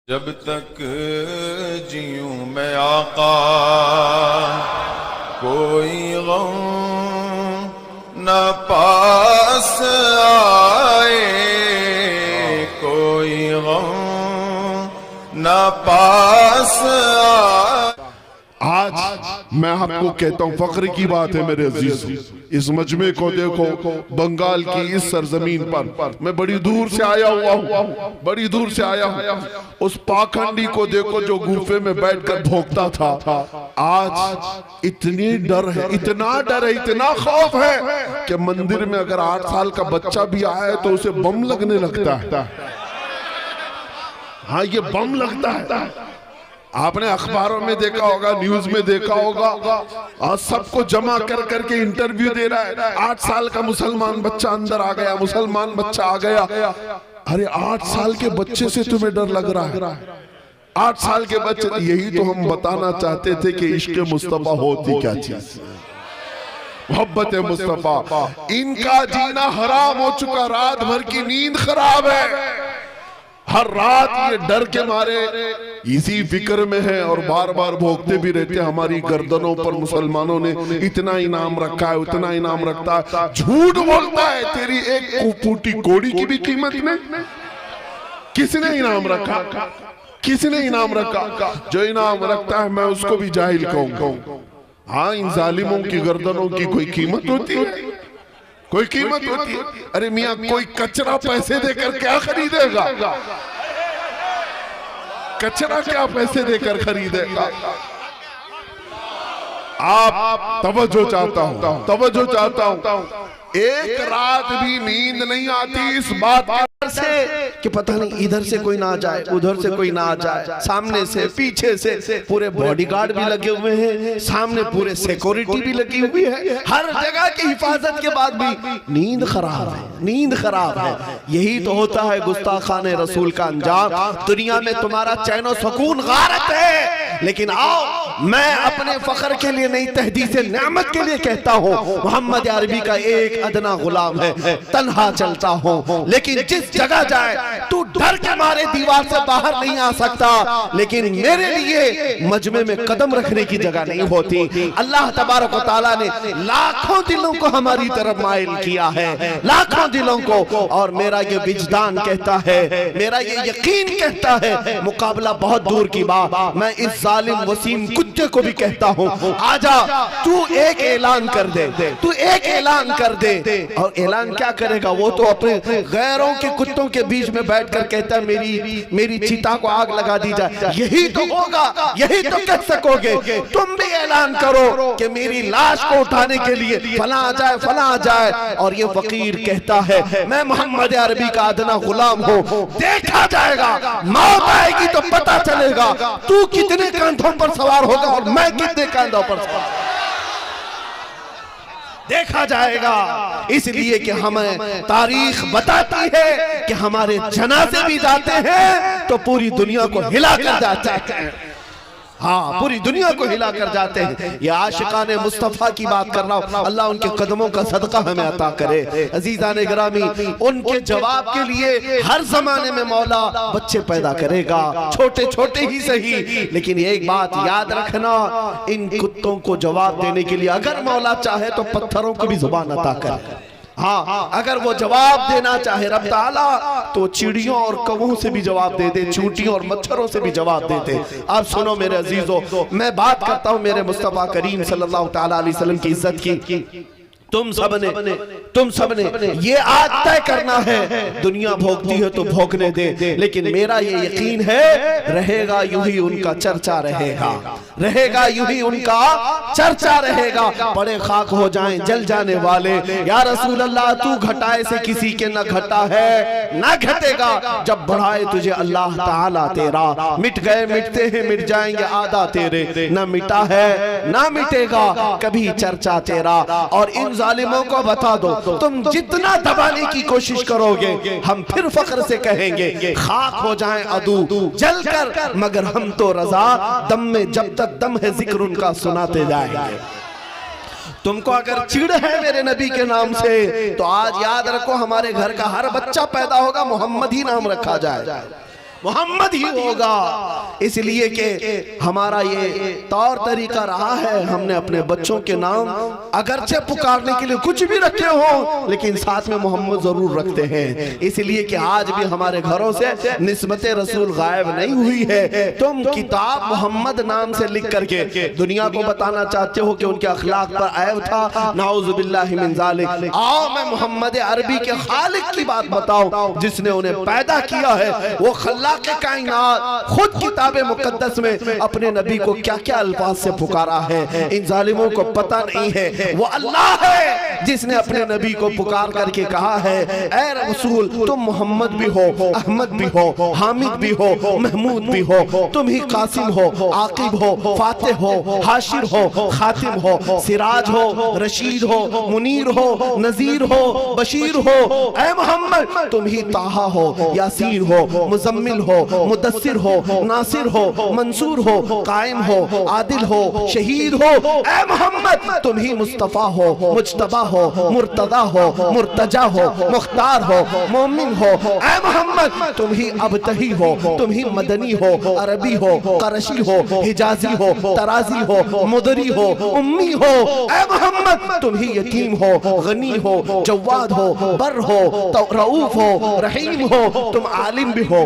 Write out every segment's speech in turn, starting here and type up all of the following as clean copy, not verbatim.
जब तक जीऊं मैं आका कोई गम न पास आए, कोई गम न पास आए। आज मैं आपको कहता हूँ, फख्र की बात है मेरे अजीज, इस मजमे को देखो, बंगाल की इस सरजमीन पर मैं बड़ी दूर से आया हुआ हूँ, बड़ी दूर से आया हूँ। उस पाखंडी को देखो जो गुफे में बैठकर भोंकता था। आज इतनी डर है, इतना डर है, इतना खौफ है कि मंदिर में अगर 8 साल का बच्चा भी आया है तो उसे बम लगने लगता है। हाँ, ये बम लगता है। आपने अखबारों में देखा होगा, न्यूज में देखा होगा, और सबको जमा कर करके इंटरव्यू दे रहा है। 8 साल का मुसलमान बच्चा अंदर आ गया, मुसलमान बच्चा आ गया। अरे 8 साल के बच्चे से तुम्हें डर लग रहा है? 8 साल के बच्चे, यही तो हम बताना चाहते थे कि इश्क मुस्तफा होती क्या चीज, मोहब्बत मुस्तफा। इनका जीना हराम हो चुका, रात भर की नींद खराब है, हर रात ये डर के मारे इसी फिक्र में है और बार बार भोगते भी रहते। हमारी गर्दनों पर मुसलमानों ने इतना इनाम रखा है, उतना इनाम रखता है। झूठ बोलता है, तेरी एक कुपूटी कोड़ी की भी कीमत नहीं। किसने इनाम रखा? किसने इनाम रखा? जो इनाम रखता है मैं उसको भी जाहिल कहूंगा। हाँ, इन जालिमों की गर्दनों की कोई कीमत होती है? कोई कीमत होती है? अरे मियां, कोई कचरा पैसे देकर क्या खरीदेगा? कचरा क्या पैसे देकर खरीदेगा? आप तवज्जो चाहता हूं, तवज्जो चाहता हूं। एक रात भी नींद नहीं आती इस बात से कि पता नहीं इधर से कोई ना आ जाए, उधर से कोई ना आ जाए, सामने से पीछे से पूरे बॉडीगार्ड भी लगे हुए हैं, सामने पूरे सिक्योरिटी भी लगी हुई है, हर जगह की हिफाजत के बाद भी नींद खराब है, नींद खराब है। यही तो होता है गुस्ताखाने रसूल का अंजाम। दुनिया में तुम्हारा चैन और सुकून गारत है, लेकिन आओ, मैं अपने फख्र के लिए नहीं, तहदीस नेमत के लिए कहता हूँ, मोहम्मद अरबी का एक अदना गुलाम है, तन्हा चलता हूँ, लेकिन जिस जगह जाए तू डर के मारे दीवार से बाहर नहीं आ सकता, लेकिन मेरे लिए मजमे में कदम रखने की जगह नहीं होती। अल्लाह तबारक व तआला ने लाखों दिलों को हमारी तरफ माइल किया है, लाखों दिलों को, और मेरा ये विजदान कहता है, मेरा ये यकीन कहता है, मुकाबला बहुत दूर की बात। मैं इस जालिम वसीम कुत्ते को भी कहता हूँ, आजा, तू एक ऐलान कर दे, तू एक ऐलान कर दे। और ऐलान क्या करेगा? वो तो अपने गैरों के कुत्तों के बीच में बैठकर कहता है, मेरी चिता को आग लगा दी जाए। यही तो होगा, यही तो कह सकोगे। तुम भी ऐलान करो कि मेरी लाश को उठाने के लिए फला आ जाए, फला आ जाए। और ये फकीर कहता है, मैं मोहम्मद अरबी का अदना गुलाम हूँ, देखा जाएगा, मौत आएगी तो पता चलेगा तू कितने कांधों पर सवार होगा और मैं कितने कांधों पर सवार, देखा जाएगा। इसलिए कि हमें तारीख बताती है कि हमारे जनाजे भी जाते हैं तो पूरी दुनिया को हिला कर जाते हैं। हाँ, पूरी दुनिया को हिला कर जाते हैं। ये आशिकाने मुस्तफा की बात कर रहा हूँ। अल्लाह उनके कदमों का सदका हमें अता करे। अजीजाने गिरामी, उनके जवाब के लिए हर जमाने में मौला बच्चे पैदा करेगा, छोटे छोटे ही सही, लेकिन एक बात याद रखना, इन कुत्तों को जवाब देने के लिए अगर मौला चाहे तो पत्थरों को भी जुबान अता करे। हाँ, अगर वो जवाब देना चाहे रब ताला तो चिड़ियों और कौवों से भी जवाब दे दे, चींटियों और मच्छरों से भी जवाब दे दे। अब सुनो मेरे अजीजों, मैं बात करता हूँ मेरे मुस्तफा करीम सल्लल्लाहु ताला अलैहि वसल्लम की इज्जत की। तुम सबने ये आज तय करना है, दुनिया भोगती है तो भोगने दे, लेकिन मेरा ये यकीन है, रहेगा यूं ही उनका चर्चा रहेगा, रहेगा यूं ही उनका चर्चा रहेगा। बड़े खाक हो जाएं जल जाने वाले, या रसूल अल्लाह तू घटाए से किसी के न घटा है, न घटेगा जब बढ़ाए तुझे अल्लाह ताला तेरा। मिट गए मिटते हैं, मिट जाएंगे आधा तेरे, न मिटा है न मिटेगा कभी चर्चा तेरा। और इन जालिमों को बता दो, तुम जितना दबाने की कोशिश करोगे हम फिर फख्र से कहेंगे, खाक हो जाएं अदू जलकर, मगर हम तो रजा दम में जब तक दम है जिक्र उनका सुनाते जाएंगे। तुमको अगर चिढ़ है मेरे नबी के नाम से तो आज याद रखो, हमारे घर का हर बच्चा पैदा होगा मोहम्मद ही नाम रखा जाए। मोहम्मद ही होगा। इसलिए कि हमारा ये तौर तरीका रहा है, हमने अपने बच्चों के नाम अगरचे पुकारने के लिए कुछ भी रखे हो, लेकिन साथ में मोहम्मद जरूर रखते हैं। इसलिए कि आज भी हमारे घरों से निस्बते रसूल गायब नहीं हुई है। तुम किताब मोहम्मद नाम से लिख करके दुनिया को बताना चाहते हो कि उनके अखलाक पर ऐब था, नाउज़ुबिल्लाहि मिन ज़ालिक। आओ मैं मोहम्मद अरबी के खालिक की बात बताऊं, जिसने उन्हें पैदा किया है। वो खल्लाक के कायनात खुद किताब मुकद्दस में अपने नबी को क्या क्या अल्फाज से पुकारा है, इन जालिमों को पता नहीं है। वो अल्लाह है जिसने अपने नबी को पुकार करके कहा है, ऐ रसूल तुम मोहम्मद भी हो, अहमद भी हो, हामिद भी हो, महमूद भी हो, तुम ही कासिम हो, आकिब हो, फातिह हो, हाशिर हो, खातिम हो, सिराज हो, रशीद हो, मुनीर हो, नजीर हो, बशीर हो। ऐ मोहम्मद तुम ही ताहा हो, यासीन हो, मुजम्मिल हो, मुदस्सिर हो, नासिर हो, मंसूर हो, कायम हो, आदिल हो, शहीद हो। ऐ मोहम्मद तुम ही मुस्तफा हो, मुज्तबा हो, मुर्तदा हो, मुर्तजा हो, मुख्तार हो, मोमिन हो। ऐ मोहम्मद तुम ही अबतही हो, तुम ही मदनी हो, अरबी हो, करशी हो, हिजाजी हो, तराजी हो, मुदरी हो, उम्मी हो। ऐ मोहम्मद तुम ही यतीम हो, गनी हो, जवाद हो, बर हो, रऊफ हो, रहीम हो। तुम आलिम भी हो,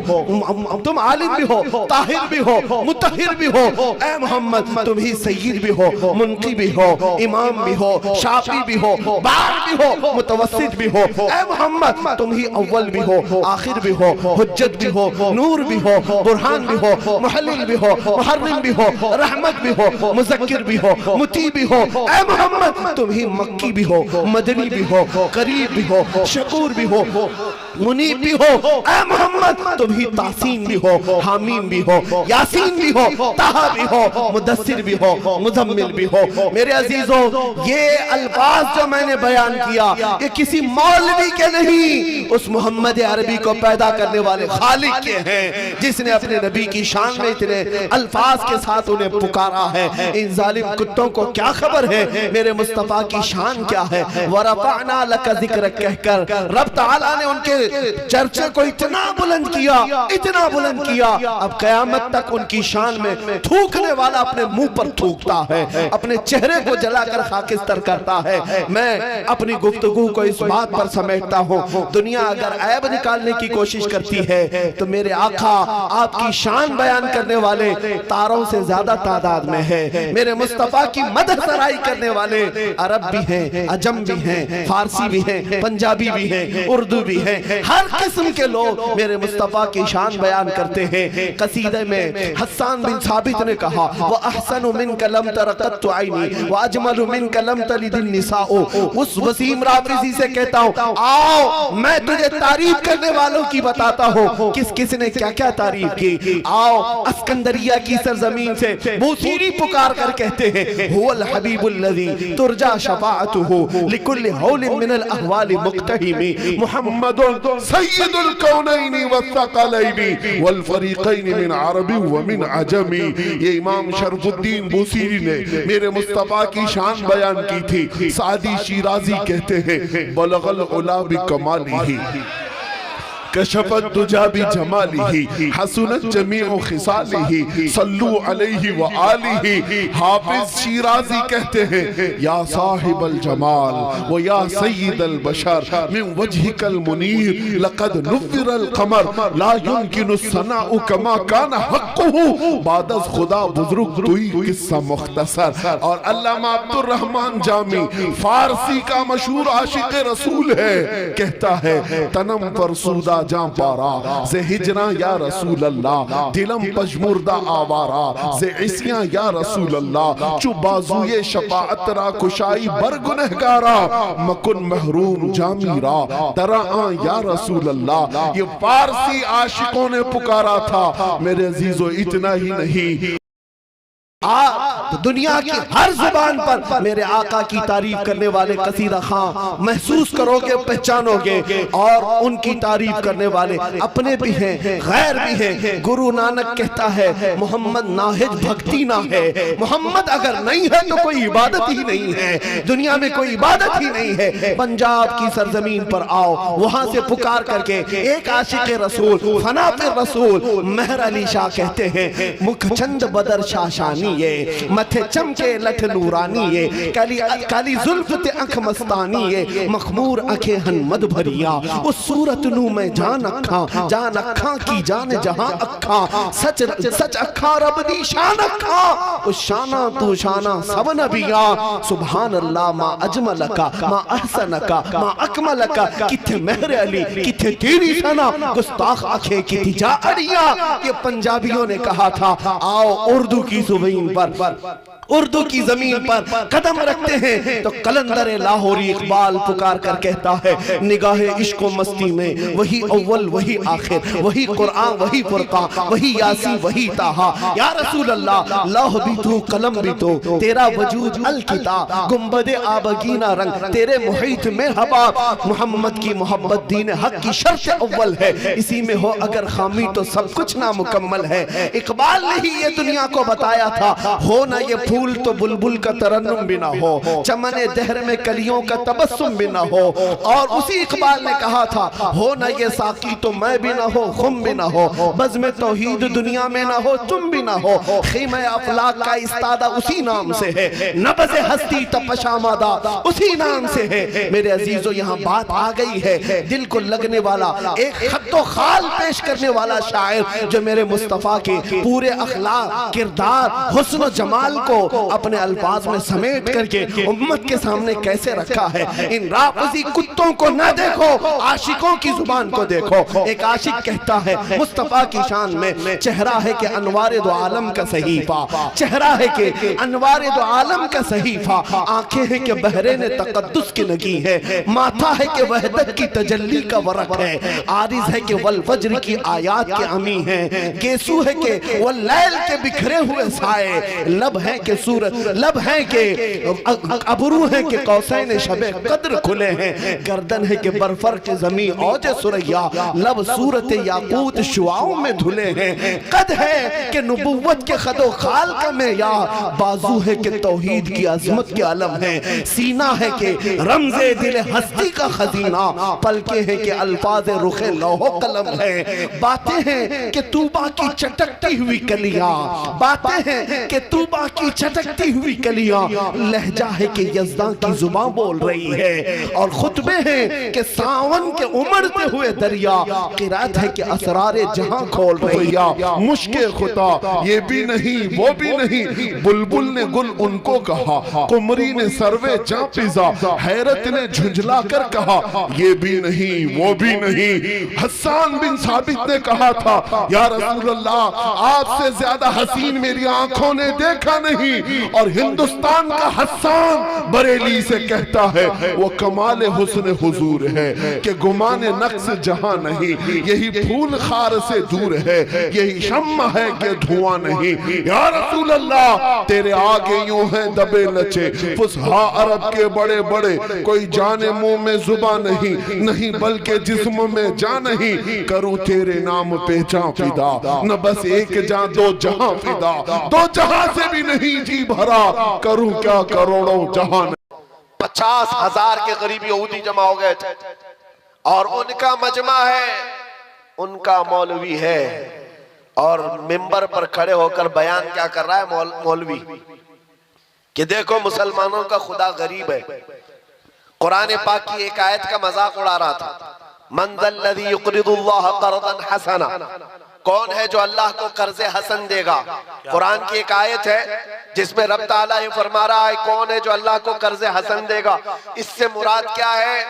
तुम आलिम भी हो, ताहिर भी हो, मुतहिर भी हो। ऐ मोहम्मद तुम ही सय्यद भी हो, मुनकी भी हो, इमाम भी हो, शाफी भी हो, बार भी हो, मुतवस्सित भी हो। ऐ मोहम्मद तुम ही अव्वल भी हो, आखिर भी हो, हुज्जत भी हो, नूर भी हो, बुरहान भी हो, मुहल्लिल भी हो, मुहर्रिम भी हो, रहमत भी हो, मुज़क्किर भी हो, मुती भी हो। ऐ मोहम्मद तुम ही मक्की भी हो, मदनी भी हो, करीब भी हो, शकूर भी हो, मुनीब भी हो। ऐ मोहम्मद तुम ही तासीन भी हो, हामीम भी हो, यासीन भी हो, ताहा भी हो, मुदस्सिर भी हो, मुजम्मिल भी हो। मेरे अजीजों, ये अल्फाज जो मैंने बयान किया ये किसी मौलवी के नहीं, उस मोहम्मद अरबी को पैदा करने वाले खालिक के हैं, जिसने अपने नबी की शान में इतने अल्फाज के साथ उन्हें पुकारा है। इन जालिम कुत्तों को क्या खबर है मेरे मुस्तफा की शान क्या है। वरफ़अना लका ज़िक्रक कहकर रब तआला ने उनके चर्चे को इतना बुलंद किया, इतना बुलंद किया, अब कयामत तक उनकी शान में थूकने वाला अपने मुंह पर थूकता है, अपने चेहरे को जलाकर खाकिस्तर करता है। मैं अपनी गुफ्तगू को इस बात पर समेटता हूँ, दुनिया अगर ऐब निकालने की कोशिश करती है तो मेरे आका आपकी शान बयान करने वाले तारों से ज्यादा तादाद में है। मेरे मुस्तफा की मदद सराई करने वाले अरब भी हैं, अजम भी हैं, फारसी भी हैं, पंजाबी भी हैं, उर्दू भी हैं, हर किस्म के लोग मेरे मुस्तफा की शान बयान करते हैं। कसीदे में हस्सान बिन साबित ने कहा, वो अहसनु मिनका लम तरक़त्तु ऐनी व अजमलु मिनका लम तलिदिन निसाओ। उस वसीम राफिजी से कहता हूँ, आओ मैं तुझे तारीफ करने वालों की बताता हूँ, किस किस ने क्या क्या तारीफ की। आओ अस्कंदरिया की सरजमीन से बूसीरी पुकार कर कहते हैं, हुवल हबीबुल लज़ी तुरजा शफाअतुहु लिकुल्लि हौलिन मिनल अहवालि मुक्तहिमी मुहम्मदुन सय्यदुल कौनैनि वस्सक़लैनि वल फरीक़ैनि मिन अरबी व मिन अजमी। ये इमाम शरफुद्दीन बूसीरी ने मेरे मुस्तफा की शान बयान की थी। सादी शिराजी कहते हैं, बलगल उला बि कमालिही कशफत दुजा बि जमालिही हसनत जमीउ खिसालिही सल्लू अलैहि व आलिही। हाफिज शिराजी कहते हैं, या साहिबल जमाल व या सय्यिदल बशर मिन वजहिकल मुनीर लक़द नुव्विरल क़मर ला युमकिनु सनाउ कमा कान हक़्क़ुहु बादस खुदा बुज़ुर्ग तुई किस्सा मुख्तसर। और अल्लामा अब्दुर रहमान जामी फारसी का मशहूर आशिक रसूल है, कहता है, तनम फरसूदा जां पारा से हिजरा या रसूल अल्लाह, दिलम पजमुर्दा आवारा से इसियां या रसूल अल्लाह, चु बाजुए शफाअत रा कुशाई बर गुनहगारा मकुन महरूम जामीरा तरा या रसूल अल्लाह। ये फारसी आशिकों ने पुकारा था। मेरे अजीजों, इतना ही नहीं, दुनिया की हर जुबान पर मेरे आका की तारीफ करने वाले कसीदा खां महसूस करोगे, पहचानोगे। और उनकी तारीफ करने वाले अपने भी हैं, गैर भी हैं। गुरु नानक कहता है मोहम्मद नाहिज भक्ति ना है। मोहम्मद अगर नहीं है तो कोई इबादत ही नहीं है, दुनिया में कोई इबादत ही नहीं है। पंजाब की सरजमीन पर आओ, वहां से पुकार करके एक आशिक रसूल, फना पे रसूल मेहर अली शाह कहते हैं मुख चंद बदर शाशानी ये मथे चमके लठ नूरानी ये काली काली जुल्फ ते अख मस्तानी ये मखमूर अखे हनमद भरिया उस सूरत नू मैं जान अखा की जान जहां अखा सच सच अखा रब दी शान अखा उस शाना तू शाना सब नबिया सुभान अल्लाह मा अजमल का मा अहसन का मा अकमल का किथे मेहर अली किथे तेरी सना गुस्ताख आखे की जा अड़िया। ये पंजाबियों ने कहा था आओ उर्दू की ज़मीन पर, उर्दू की जमीन पर कदम रखते हैं तो कलंदर लाहौरी इकबाल पुकार कर कहता है निगाहे इश्क मस्ती में वही अव्वल वही आखिर, वही कुरान वही फुरकान, वही यासीन वही ताहा। या रसूल अल्लाह लौह भी तू कलम भी तू तेरा वजूद अल किताब गुंबदे आबगीना रंग तेरे मुहीत में हवा। मोहम्मद की मोहब्बत दीन हक की शर्त अव्वल है, इसी में हो अगर खामी तो सब कुछ नामुकम्मल है। इकबाल ने ही ये दुनिया को बताया था हो ना ये फूल तो बुलबुल का तरन्नुम भी ना हो, चमने दहर में कलियों का तबस्सुम भी ना हो। और उसी इकबाल ने कहा था हो ना ये साकी तो मैं भी ना हो, खुम भी ना हो, बज़्म तौहीद दुनिया में ना हो, तुम भी ना हो। खीमे अफलाक का इस्तादा उसी नाम से है, नब्ज़ हस्ती तपशामादा उसी नाम से है। मेरे अजीजों यहाँ बात आ गई है, दिल को लगने वाला एक खत्तो खाल पेश करने वाला शायर जो मेरे मुस्तफा के पूरे अखलाक किरदार हुस्न जमाल को अपने अल्फाज में समेट करके उम्मत के सामने कैसे रखा है। इन राफ़ज़ी कुत्तों को न देखो, आशिकों की जुबान को देखो। एक आशिक कहता है मुस्तफा की शान में चेहरा है कि अनवारे दो आलम का सहीफा, चेहरा है कि अनवारे दो आलम का सहीफा, आंखें हैं कि बहरे ने तकद्दुस की नगी है, माथा है कि वहदत की तजल्ली का वरक है, आरिज है कि वल फज्र की आयात के अमी है, गेसू है कि वल लैल के बिखरे हुए साए, लब है कि सूरत लब है कि अबरू है कि कौसैन शबे कद्र खुले हैं, गर्दन है कि बरफर के जमी औज सुरैया, लब सूरत याकूत शुआओं में धुले हैं, कद है कि नबुव्वत के खदो खाल का मेयार, बाजू है कि तौहीद की अजमत के अलम है, सीना है कि रमज़े दिल हस्ती का खजीना, पलके हैं कि अल्फाज रुखे लौहो कलम है, बातें हैं कि तूबा की चटकती हुई कलियां, बातें हैं कि तूबा की चटकती हुई कलियां, लहजा है कि यज़दां की जुबान बोल रही है, और खुतबे हैं कि सावन के उमड़ते हुए दरिया, क़िरात है कि असरारे जहां खोल रही है। मुश्के खुदा ये भी नहीं वो भी नहीं, बुलबुल ने गुल उनको कहा, कुमरी ने सर्वे जा पिज़ा, हैरत ने झुंझला कर कहा ये भी नहीं वो भी नहीं। हसन बिन साबित ने कहा था या रसूल अल्लाह आपसे ज्यादा हसीन मेरी आंखों ने देखा नहीं। और हिंदुस्तान का हसन बरेली से कहता है वो कमाल हुस्न हुजूर है कि गुमाने नक्स जहां नहीं, यही फूल खार से दूर है, यही शम्मा है कि धुआं नहीं। या रसूल अल्लाह तेरे आगे यूं है दबे लचे फुसहा अरब के बड़े बड़े, कोई जाने मुंह में जुबा नहीं, नहीं बल्कि जिस्म में जा नहीं, करूं तेरे नाम पे जा फिदा, न बस एक जा दो जहां फिदा, दो जहां से भी नहीं जी भरा, करूं क्या करोड़ों जहां। 50,000 के करीब यहूदी जमा हो गए थे और उनका मजमा है, उनका मौलवी है, और मिंबर पर खड़े होकर बयान क्या कर रहा है मौलवी कि देखो मुसलमानों का खुदा गरीब है। कुरान पाक की एक आयत का मजाक उड़ा रहा था, मन ज़ल्लज़ी युक़रिदुल्लाह क़र्ज़न हसना, कौन है जो अल्लाह को कर्ज़े हसन देगा। कुरान की एक आयत है जिसमें रब ताला ये फरमा रहा है कौन है जो अल्लाह को कर्ज़े हसन देगा। इससे मुराद क्या है,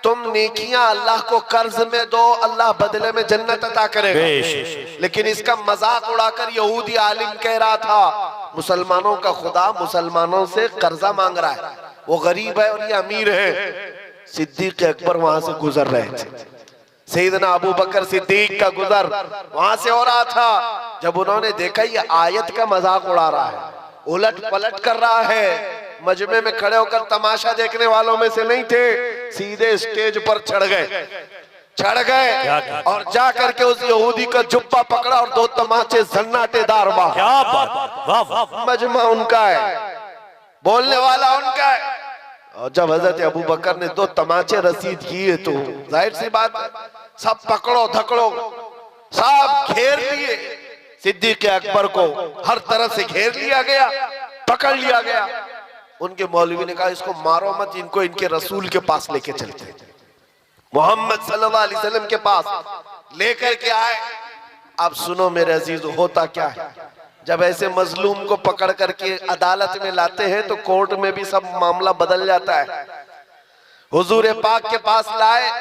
तुम नेकियां अल्लाह को कर्ज में दो, अल्लाह बदले में जन्नत अता करेगा। लेकिन इसका मजाक उड़ाकर यहूदी आलिम कह रहा था मुसलमानों का खुदा मुसलमानों से कर्जा मांग रहा है, वो गरीब है और ये अमीर है। सिद्दीक अकबर वहां से गुजर रहे थे, सैयदना अबू बकर सिद्दीक का गुजर वहां से हो रहा था। जब उन्होंने देखा ये आयत का मजाक उड़ा रहा है, उलट पलट कर रहा है। मजमे में खड़े होकर तमाशा देखने वालों में से नहीं थे, सीधे स्टेज पर चढ़ गए और जा करके उस यहूदी का जुब्बा पकड़ा और 2 तमाचे सन्नाटेदार मारे। क्या बात, वाह वाह। मजमा उनका है, बोलने वाला उनका है। और जब हजरत अबू बकर ने 2 तमाचे रसीद किए तो जाहिर सी बात है, सब पकड़ो धकड़ो, सब घेर लिए। सिद्दीक अकबर को हर तरफ से घेर लिया गया, पकड़ लिया गया। उनके मौलवी ने कहा इसको मारो मत, इनको इनके रसूल के पास लेके चलते। मोहम्मद सल्लल्लाहु अलैहि वसल्लम के पास लेकर के आए। अब सुनो मेरे अजीज, होता क्या है जब ऐसे मजलूम को पकड़ करके अदालत में लाते हैं तो कोर्ट में भी सब मामला बदल जाता है। हुजूर पाक के पास लाए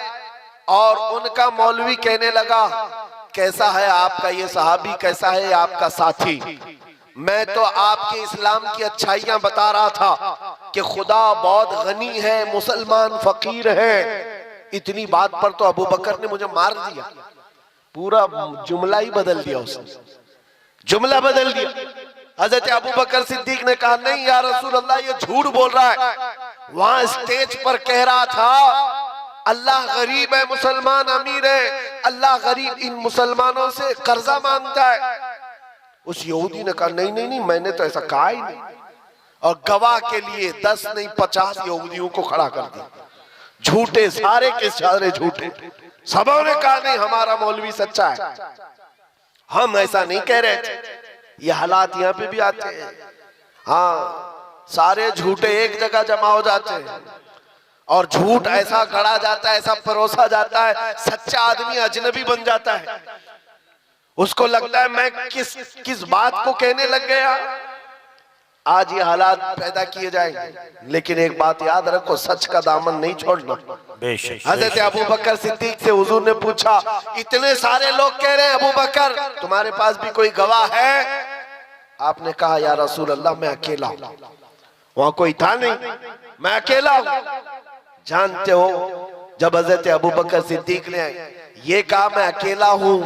और उनका मौलवी कहने लगा कैसा है आपका ये सहाबी, कैसा है आपका साथी। मैं तो आपके इस्लाम की अच्छाइयां बता रहा था कि खुदा बहुत गनी है, मुसलमान फकीर है। इतनी बात पर तो अबू बकर ने मुझे मार दिया, पूरा जुमला ही बदल दिया, उसने जुमला बदल दिया। हजरत अबू बकर सिद्दीक ने कहा नहीं या रसूल अल्लाह, ये झूठ बोल रहा है। वहां स्टेज पर कह रहा था अल्लाह गरीब है, मुसलमान अमीर है, अल्लाह गरीब इन मुसलमानों से कर्जा मांगता है। उस यहूदी ने कहा नहीं नहीं नहीं, मैंने तो ऐसा कहा ही नहीं। और गवाह के लिए 10 नहीं 50 यहूदियों को खड़ा कर दिया, झूठे, सारे के सारे झूठे। सबों ने कहा नहीं हमारा मौलवी सच्चा है, हम ऐसा नहीं कह रहे थे। ये हालात यहाँ पे भी आते हैं। हाँ, सारे झूठे एक जगह जमा हो जाते हैं और झूठ ऐसा गढ़ा जाता है, ऐसा परोसा जाता है, सच्चा आदमी अजनबी बन जाता है। उसको लगता है मैं किस बात को कहने लग गया। आज ये हालात पैदा किए जाएंगे, लेकिन एक बात याद रखो, सच का दामन नहीं छोड़ना। हजरत अबू बकर सिद्दीक से हुजूर ने पूछा इतने सारे लोग कह रहे हैं अबू बकर तुम्हारे पास भी कोई गवाह है? आपने कहा या रसूल अल्लाह मैं अकेला हूं। वहां कोई था नहीं, मैं अकेला हूं। जानते हो जब हजरत अबू बकर सिद्दीक ने ये कहा मैं अकेला हूं,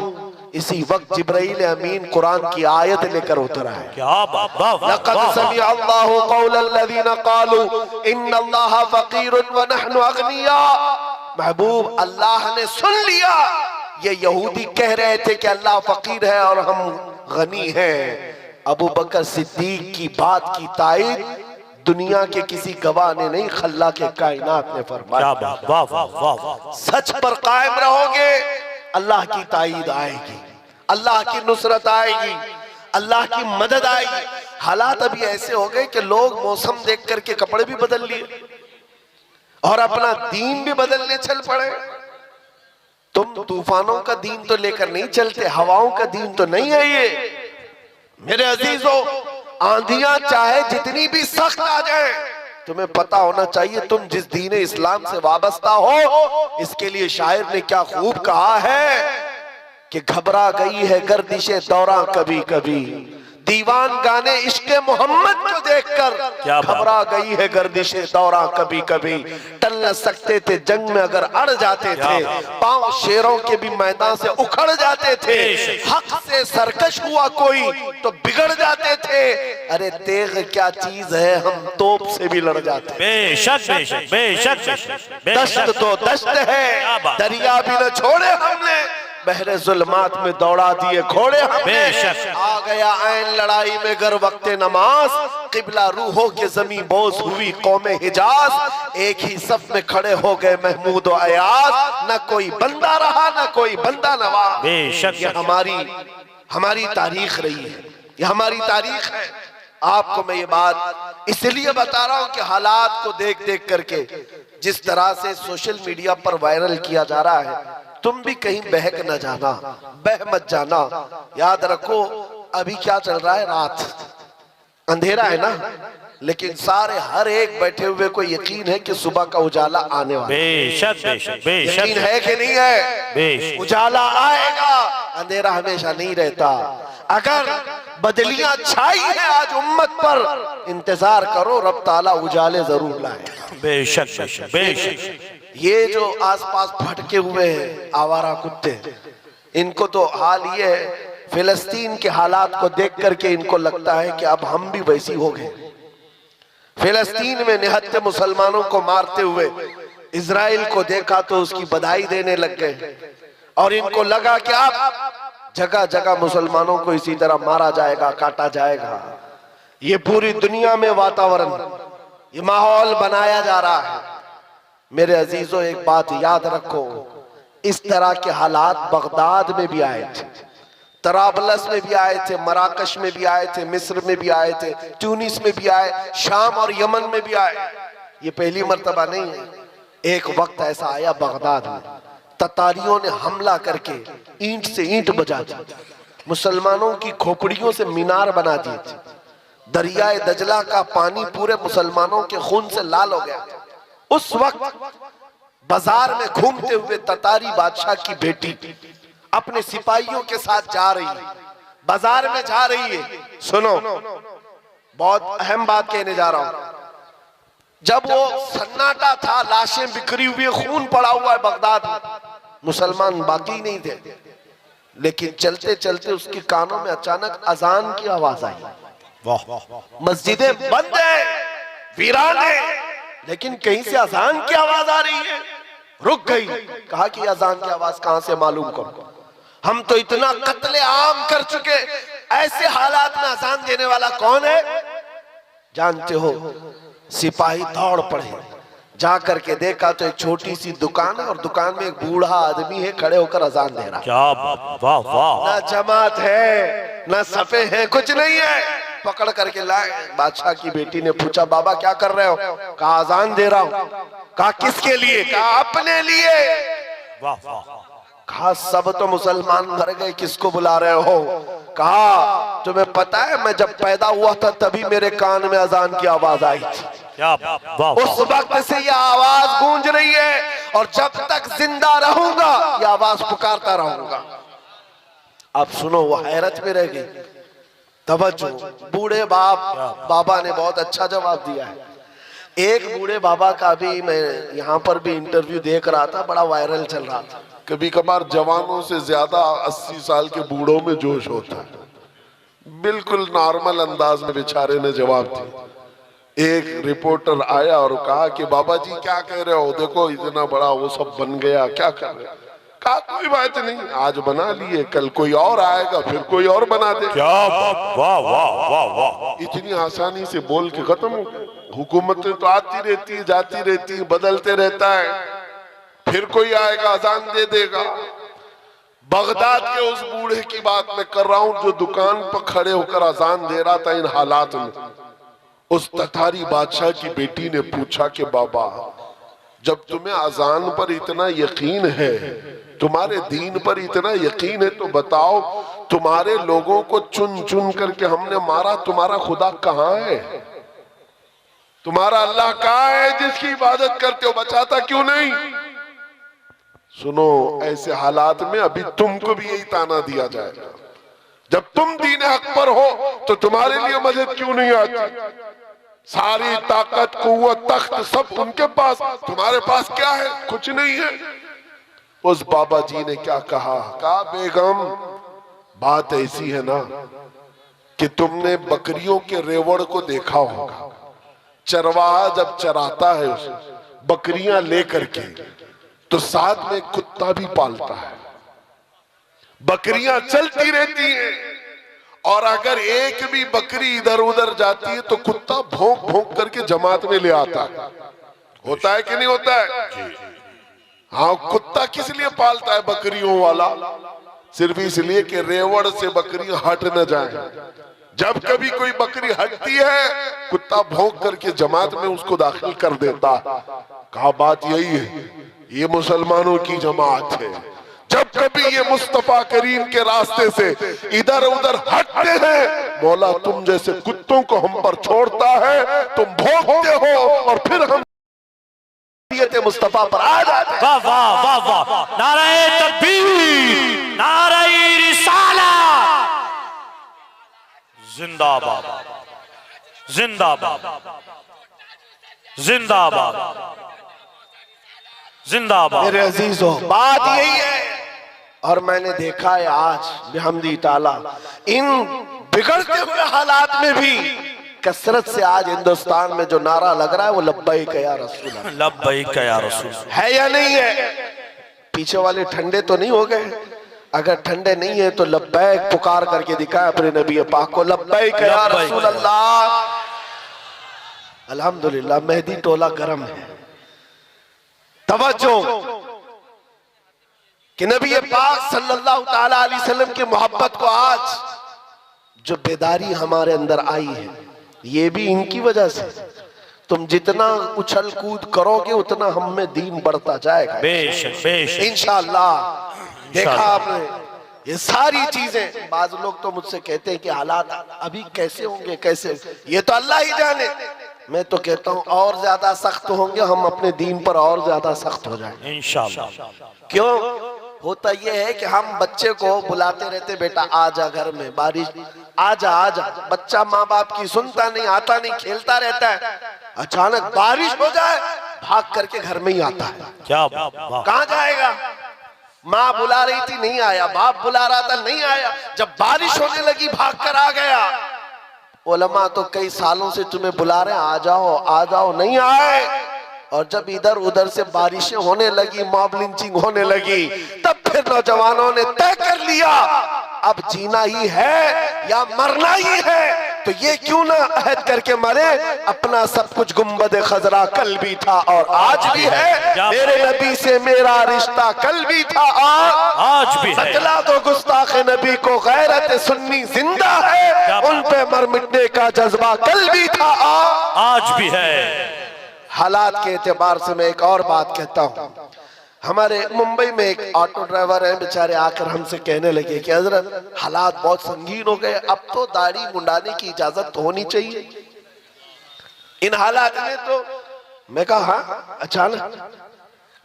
इसी वक्त जिब्राइल अमीन कुरान की आयत लेकर उतरा है। क्या बात, लक़द समिअ अल्लाहु क़ौलल लज़ीना क़ालू इन्नल्लाहा फ़क़ीरुन व नहनु अग़निया। महबूब, अल्लाह ने सुन लिया ये यहूदी कह रहे थे कि अल्लाह फकीर है और हम गनी हैं। अबू बकर सिद्दीक की बात की तायद दुनिया के किसी गवाह ने नहीं, खल्ला के कायनात ने फरमाया। सच पर कायम रहोगे, अल्लाह की तायद आएगी, अल्लाह की नुसरत आएगी, अल्लाह की मदद आएगी। हालात अभी ऐसे हो गए कि लोग मौसम देख करके कपड़े भी बदल लिए और अपना दीन भी बदलने चल पड़े। तुम तूफानों का दीन तो लेकर नहीं चलते, हवाओं का दीन तो नहीं है ये। मेरे अजीजों, आंधियां चाहे जितनी भी सख्त आ जाए, तुम्हें पता होना चाहिए तुम जिस दीन इस्लाम से वाबस्ता हो। इसके लिए शायर ने क्या खूब कहा है कि घबरा गई है गर्दिशे दौरा कभी कभी, दीवान गाने इश्क़े मोहम्मद को देखकर घबरा गई है गर्दिशे दौरा कभी कभी। टल न सकते थे जंग में अगर अड़ जाते थे, पांव शेरों के भी मैदान से उखड़ जाते थे। हक से सरकश हुआ कोई तो बिगड़ जाते थे। अरे तेग क्या चीज है, हम तोप से भी लड़ जाते। बेशक बेशक बेशक। दश्त तो दश्त है, दरिया भी न छोड़े हमने, बहरे जुल्मात में दौड़ा दिए घोड़े हमने। आ गया ऐन लड़ाई में गर वक्ते नमाज, किबला रूहों के जमी बोझ हुई कौमे हिजाज। एक ही सफ में खड़े हो गए महमूद और अयाज, न कोई बंदा रहा न कोई बंदा नवाज। ये हमारी तारीख रही है, ये हमारी तारीख है। आपको मैं ये बात इसलिए बता रहा हूं कि हालात को देख देख करके जिस तरह से सोशल मीडिया पर वायरल किया जा रहा है, तुम भी कहीं बहक न जाना, बह मत जाना। याद रखो अभी क्या चल रहा है, रात अंधेरा है ना, लेकिन सारे हर एक बैठे हुए को यकीन है कि सुबह का उजाला आने वाला है। बेशक बेशक बेशक। यकीन है कि नहीं है? उजाला आएगा, अंधेरा हमेशा नहीं रहता। अगर बदलियां छाई है आज उम्मत पर, इंतजार करो, रब ताला उजाले जरूर लाए। बेशक बेशक बेशक। ये जो आसपास भटके हुए हैं आवारा कुत्ते, इनको तो हाल ये है फिलिस्तीन के हालात को देख करके इनको लगता है कि अब हम भी वैसी हो गए। फिलिस्तीन में निहत्थे मुसलमानों को मारते हुए इजराइल को देखा तो उसकी बधाई देने लग गए, और इनको लगा कि अब जगह जगह मुसलमानों को इसी तरह मारा जाएगा, काटा जाएगा। ये पूरी दुनिया में वातावरण, ये माहौल बनाया जा रहा है। मेरे अजीजों, एक बात याद रखो, इस तरह के हालात बगदाद में भी आए थे, तराबलस में भी आए थे, मराकश में भी आए थे, मिस्र में भी आए थे, ट्यूनिस में भी आए, शाम और यमन में भी आए। ये पहली मर्तबा नहीं है। एक वक्त ऐसा आया बगदाद में, ततारियों ने हमला करके ईंट से ईंट बजा दी, मुसलमानों की खोपड़ियों से मीनार बना दिए थे। दरियाए दजला का पानी पूरे मुसलमानों के खून से लाल हो गया। उस वक्त बाजार में घूमते हुए ततारी बादशाह की बेटी अपने सिपाहियों के साथ जा रही है, बाजार में जा रही है। सुनो, बहुत अहम बात कहने जा रहा हूं। जब वो सन्नाटा था, लाशें बिखरी हुई, खून पड़ा हुआ है बगदाद में, मुसलमान बाकी नहीं थे, लेकिन चलते चलते उसके कानों में अचानक अजान की आवाज आई। मस्जिदें बंद है, वीरान है, लेकिन कहीं से अजान की आवाज आ रही है। रुक गई, कहा कि अजान की आवाज कहां से मालूम करो, हम तो इतना कत्ले आम कर चुके, ऐसे हालात में अजान देने वाला कौन है? जानते हो, सिपाही दौड़ पड़े, जा करके देखा तो एक छोटी सी दुकान है और दुकान में एक बूढ़ा आदमी है, खड़े होकर अजान दे रहा। क्या वाह वाह। ना जमात है, ना सफे हैं, कुछ नहीं है। पकड़ करके लाए। बादशाह की बेटी ने पूछा, बाबा क्या कर रहे हो? कहा अजान दे रहा हूं। कहा किसके लिए? कहा अपने लिए। वाह वाह। कहा सब तो मुसलमान मर गए, किसको बुला रहे हो? कहा तुम्हें पता है मैं जब पैदा हुआ था तभी मेरे कान में अजान की आवाज आई थी। क्या वाह। उस वक्त से यह आवाज गूंज रही है और जब तक जिंदा रहूंगा यह आवाज पुकारता रहूंगा। अब सुनो, वो हैरत में रह गई। तवज्जो, बूढ़े बाबा ने बहुत अच्छा जवाब दिया है। एक बूढ़े बाबा का भी मैं यहाँ पर भी इंटरव्यू देख रहा था, बड़ा वायरल चल रहा था। कभी कभार जवानों से ज्यादा 80 साल के बूढ़ों में जोश होता है। बिल्कुल नॉर्मल अंदाज में बेचारे ने जवाब दिया। एक रिपोर्टर आया और कहा कि बाबा जी क्या कह रहे हो, देखो इतना बड़ा वो सब बन गया, क्या कर रहे हो? कहा कोई बात नहीं, आज बना लिए, कल कोई और आएगा, फिर कोई और बना दे। क्या वाह वाह वाह वाह। इतनी आसानी से बोल के खत्म हो गया। हुकूमतें तो आती रहती है, जाती रहती है, बदलते रहता है, फिर कोई आएगा अजान दे देगा। बगदाद के उस बूढ़े की बात मैं कर रहा हूं जो दुकान पर खड़े होकर अजान दे रहा था इन हालात में। उस ततारी बादशाह की बेटी ने पूछा कि बाबा, जब तुम्हें अजान पर इतना यकीन है, तुम्हारे दीन पर इतना यकीन है, तो बताओ तुम्हारे लोगों को चुन चुन करके हमने मारा, तुम्हारा खुदा कहाँ है? तुम्हारा अल्लाह कहाँ है जिसकी इबादत करते हो? बचाता क्यों नहीं? सुनो, ऐसे हालात में अभी तुमको भी यही ताना दिया जाएगा। जब तुम दीन हक पर हो तो तुम्हारे लिए मदद क्यों नहीं आती? सारी ताकत, कुव्वत, तख्त सब उनके पास, तुम्हारे पास क्या है? कुछ नहीं है। उस बाबा जी ने क्या कहा? कहा बेगम, बात ऐसी है ना कि तुमने बकरियों के रेवड़ को देखा होगा। चरवाहा जब चराता है उसे बकरियां लेकर के, तो साथ में कुत्ता भी पालता है। बकरियां चलती रहती हैं और अगर एक भी बकरी इधर उधर जाती है तो कुत्ता भौंक भौंक करके जमात में ले आता है। होता है कि नहीं होता है? हाँ, कुत्ता किस लिए पालता है बकरियों वाला? सिर्फ इसलिए कि रेवड़ से बकरियां हट न जाए। जब कभी कोई बकरी हटती है, कुत्ता भौंक करके जमात में उसको दाखिल कर देता है। कहा बात यही है, ये मुसलमानों की जमात है। जब कभी ये मुस्तफा करीम के रास्ते से इधर उधर हटते हैं, मौला तुम जैसे कुत्तों को हम पर छोड़ता है, तुम भौंकते हो और फिर हम मुस्तफा पर आ जाते हैं। वाह वाह वाह वाह। नारे तकबीर, नारे रिसालत, जिंदाबाद जिंदाबाद जिंदाबाद जिंदाबाद। मेरे अजीजों, बात यही है और मैंने देखा है आज बिहम्दी ताला इन बिगड़ते हुए हालात में भी कसरत से आज हिंदुस्तान में जो नारा लग रहा है वो लब्बैक या रसूल अल्लाह, लब्बैक या रसूल है या नहीं है? पीछे वाले ठंडे तो नहीं हो गए? अगर ठंडे नहीं है तो लब्बैक पुकार करके दिखाए अपने नबी पाक को, लब्बैक या रसूल अल्लाह। अल्हम्दुलिल्लाह मेहदी टोला गरम है। तवज्जो कि नबी पाक सल्लल्लाहु ताला अलैहि वसल्लम की मोहब्बत को आज जो बेदारी हमारे अंदर आई है ये भी इनकी वजह से। तुम जितना उछल कूद करोगे उतना हम में दीन बढ़ता जाएगा बेशक बेशक इंशाअल्लाह। देखा आपने ये सारी चीजें। बाज लोग तो मुझसे कहते हैं कि हालात अभी कैसे होंगे, कैसे, ये तो अल्लाह ही जाने। मैं तो कहता हूँ और ज्यादा सख्त होंगे, हम अपने दीन पर और ज्यादा सख्त हो जाएंगे इंशाअल्लाह। क्यों होता यह है कि हम बच्चे को बुलाते रहते, बेटा आजा घर में, बारिश आजा आजा। बच्चा माँ बाप की सुनता नहीं, आता नहीं, खेलता रहता है। अचानक बारिश हो जाए भाग करके घर में ही आता है। क्या बात, कहाँ जाएगा? माँ बुला रही थी नहीं आया, बाप बुला रहा था नहीं आया, जब बारिश होने लगी भाग कर आ गया। उलमा तो कई सालों से तुम्हें बुला रहे हैं आ जाओ आ जाओ, नहीं आए। और जब इधर उधर से बारिशें होने लगी, मॉब लिंचिंग होने लगी, तब फिर नौजवानों ने तय कर लिया अब जीना ही है या मरना ही है। तो ये क्यों ना अहद करके मरे, अपना सब कुछ गुंबद खजरा कल भी था और आज भी है, मेरे नबी से मेरा रिश्ता कल भी था और आज भी है। बतला दो गुस्ताख नबी को गैरत सुन्नी जिंदा है, उन पे मर मिटने का जज्बा कल भी था और आज भी है। हालात के एतबार से मैं एक और बात कहता हूँ। हमारे मुंबई में एक ऑटो ड्राइवर है, बेचारे आकर हमसे कहने लगे कि हजरत हालात बहुत संगीन हो गए, अब तो दाढ़ी मुंडाने की इजाजत तो होनी चाहिए इन हालात में। तो मैं कहा हाँ, अचानक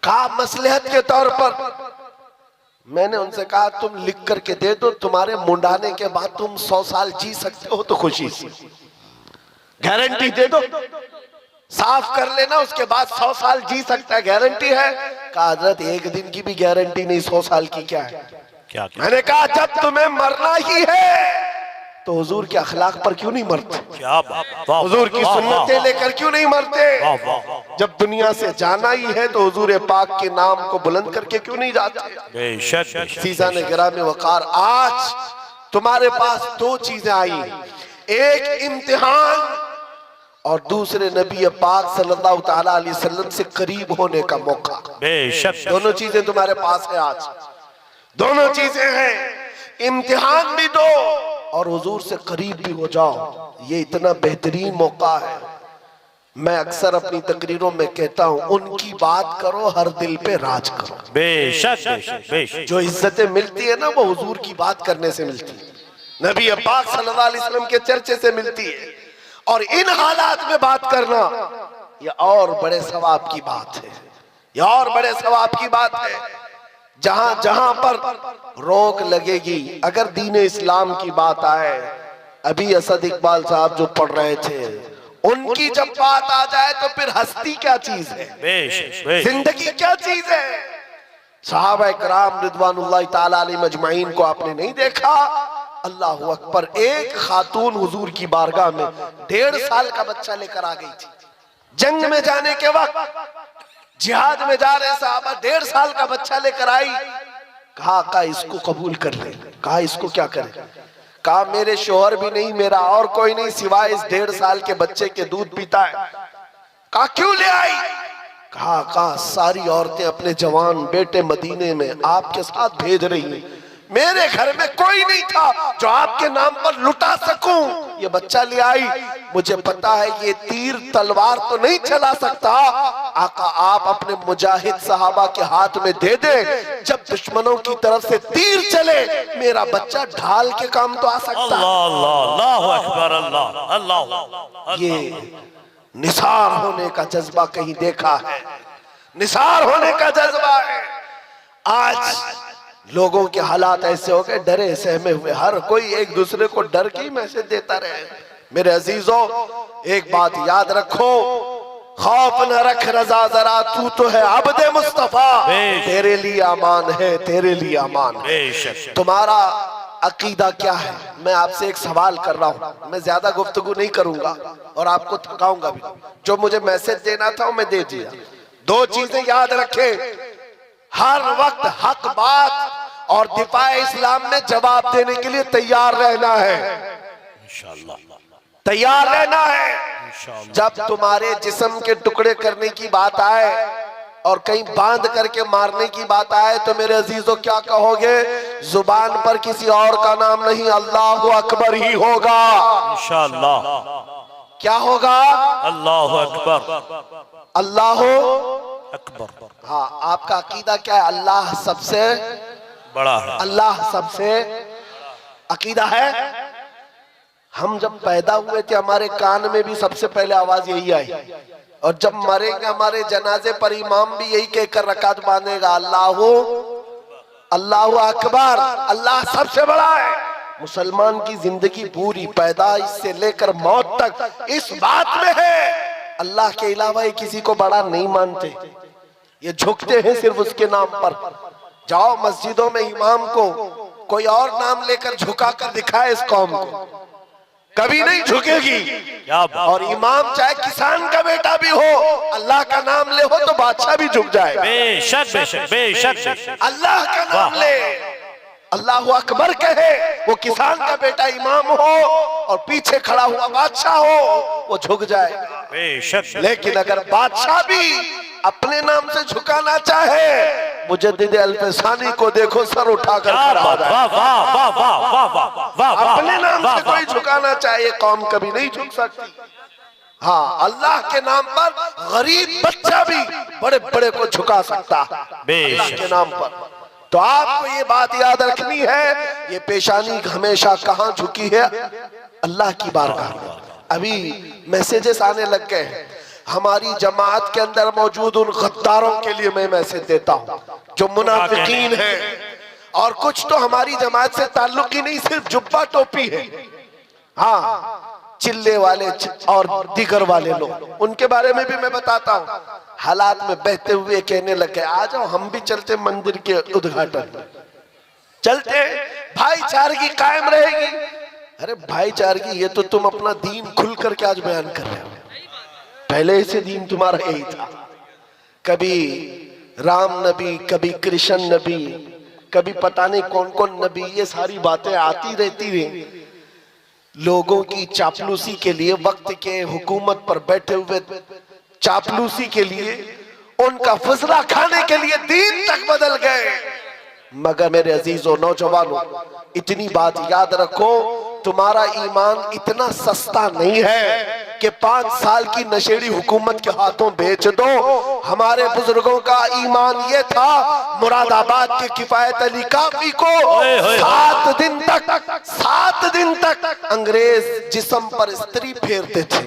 कहा मसलहत के तौर पर। मैंने उनसे कहा तुम लिख करके दे दो, तुम्हारे मुंडाने के बाद तुम 100 साल जी सकते हो तो खुशी से गारंटी दे दो, साफ कर लेना, उसके बाद 100 साल जी सकता है, गारंटी है। कहा हजरत एक दिन की भी गारंटी नहीं, 100 साल की क्या है? क्या मैंने कहा जब तुम्हें मरना ही है तो हुजूर के अखलाक पर क्यों नहीं मरते? क्या बात, हुजूर की सुन्नतें लेकर क्यों नहीं मरते? जब दुनिया से जाना ही है तो हुजूर पाक के नाम को बुलंद करके क्यों नहीं जाते? बेशक सीजा ने गिरामी वकार, आज तुम्हारे पास दो चीजें आई, एक इम्तिहान और दूसरे नबी पाक सल्लल्लाहु ताला अलैहि वसल्लम से करीब होने का मौका। बेशक दोनों चीजें तुम्हारे पास है आज, दोनों चीजें हैं। इम्तिहान भी दो और हुजूर से करीब भी हो जाओ, ये इतना बेहतरीन मौका है। मैं अक्सर अपनी तकरीरों में कहता हूँ उनकी बात करो हर दिल पे राज करो। बेशक बेशक बेशक। जो इज्जतें मिलती है ना वो हुजूर की बात करने से मिलती है, नबी पाक सल्लल्लाहु अलैहि वसल्लम के चर्चे से मिलती है। और इन हालात में बात करना ये और बड़े सवाब की बात है, ये और बड़े सवाब की बात है। जहां जहां पर रोक लगेगी, अगर दीन इस्लाम की बात आए, अभी असद इकबाल साहब जो पढ़ रहे थे, उनकी जब बात आ जाए तो फिर हस्ती क्या चीज है, जिंदगी क्या चीज है। सहाबा किराम रिदवानुल्लाह ताला अलैहिम अजमाइन को आपने नहीं देखा? अल्लाह अकबर, एक खातून हुजूर की बारगाह में 1.5 साल का बच्चा लेकर आ गई थी। जंग में जाने के वक्त, जिहाद में जा रहे साहबा, 1.5 साल का बच्चा लेकर आई। कहा इसको कबूल कर ले। कहा इसको क्या करे? कहा मेरे शोहर भी नहीं, मेरा और कोई नहीं सिवाय इस 1.5 साल के बच्चे के दूध पीता है। कहा क्यों ले आई? कहा सारी औरतें अपने जवान बेटे मदीने में आपके साथ भेज रही हैं, मेरे घर में कोई नहीं था जो आपके नाम पर लुटा सकूं, ये बच्चा ले आई। मुझे पता है ये तीर तलवार तो नहीं चला सकता, आका आप अपने मुजाहिद सहाबा के हाथ में दे दे, जब दुश्मनों की तरफ से तीर चले मेरा बच्चा ढाल के काम तो आ सकता है। अल्लाह अकबर, अल्लाह अल्लाह। ये निसार होने का जज्बा कहीं देखा है? निसार होने का जज्बा है। आज लोगों के हालात ऐसे हो गए, डरे सहमे हुए, हर कोई एक दूसरे को डर की मैसेज देता रहे। मेरे अजीजों, एक बात याद रखो, खौफ न रख रजा जरा, तू तो है अब्दे मुस्तफा, बेशक। तेरे लिए अमान है, तेरे लिए अमान है। बेशक तुम्हारा अकीदा क्या है? मैं आपसे एक सवाल कर रहा हूं, मैं ज्यादा गुफ्तगू नहीं करूंगा और आपको थकाऊंगा भी। जो मुझे मैसेज देना था वो मैं दे दिया। दो चीजें याद रखें, हर वक्त हक बात और दिफाए इस्लाम में जवाब देने के लिए तैयार रहना है, इंशाअल्लाह, तैयार रहना है। इंशाअल्लाह। जब तुम्हारे जिस्म के टुकड़े करने की बात आए और कहीं बांध करके मारने की बात आए तो मेरे अजीजों क्या कहोगे? जुबान पर किसी और का नाम नहीं, अल्लाह अकबर ही होगा। इंशाअल्लाह। क्या होगा? अल्लाह अकबर, अल्लाह अकबर हाँ, आपका अकीदा क्या है? अल्लाह सबसे बड़ा है। अल्लाह सबसे अकीदा है। हम जब पैदा हुए थे हमारे कान में भी सबसे पहले आवाज यही आई, और जब मरेंगे हमारे जनाजे पर इमाम भी यही कहकर रकात बांधेगा, अल्लाह अल्लाह अकबर, अल्लाह सबसे बड़ा है। मुसलमान की जिंदगी पूरी पैदाइश से लेकर मौत तक इस बात में है, अल्लाह के अलावा ये किसी को बड़ा नहीं मानते, ये झुकते हैं सिर्फ उसके नाम पर। जाओ मस्जिदों में इमाम को कोई और नाम लेकर झुका कर दिखाए इस कौम को, कभी नहीं झुकेगी। क्या बात। और इमाम चाहे किसान का बेटा भी हो, अल्लाह का नाम ले हो तो बादशाह भी झुक जाएगा। बेशक बेशक बेशक बेशक। अल्लाह का नाम ले, अल्लाह अकबर कहे, वो किसान का बेटा इमाम हो और पीछे खड़ा हुआ बादशाह हो, वो झुक जाएगा। बेशक। लेकिन अगर बादशाह भी अपने नाम से झुकाना चाहे, मुजद्दिद अल्फसानी को देखो, सर उठाकर खड़ा हो जाए। वाह वाह वाह वाह वाह वाह वाह। अपने नाम से कोई झुकाना चाहे, कौम कभी नहीं झुक सकती। हाँ, अल्लाह के नाम पर गरीब बच्चा भी बड़े बड़े को झुका सकता है अल्लाह के नाम पर। तो आपको ये बात याद रखनी है, ये पेशानी हमेशा कहाँ झुकी है? अल्लाह की बारगाह में। अभी मैसेजेस आने लग गए हैं, हमारी जमात के अंदर मौजूद उन गद्दारों के लिए मैं मैसेज देता हूं जो मुनाफिकीन हैं, और कुछ तो हमारी जमात से ताल्लुक ही नहीं, सिर्फ जुब्बा टोपी है। हाँ, चिल्ले वाले और दिगर वाले लोग, उनके बारे में भी मैं बताता हूँ। हालात में बहते हुए कहने लगे, आ जाओ हम भी चलते मंदिर के उद्घाटन, चलते, भाईचारगी कायम रहेगी। अरे भाईचारगी, ये तो तुम अपना दीन खुल करके आज बयान कर रहे हो, पहले से दीन तुम्हारा यही था। कभी राम नबी, कभी कृष्ण नबी, कभी पता नहीं कौन कौन नबी, ये सारी बातें आती रहती रही। लोगों की चापलूसी के लिए, वक्त के हुकूमत पर बैठे हुए चापलूसी के लिए, उनका फजला खाने के लिए दीन तक बदल गए। मगर मेरे अजीजों नौजवानों, इतनी बात याद रखो, तुम्हारा ईमान इतना सस्ता नहीं है कि 5 साल की नशेड़ी हुकूमत के हाथों बेच दो। हमारे बुजुर्गों का ईमान ये था, मुरादाबाद के किफायत अली काफी को 7 दिन तक अंग्रेज जिस्म पर स्त्री फेरते थे,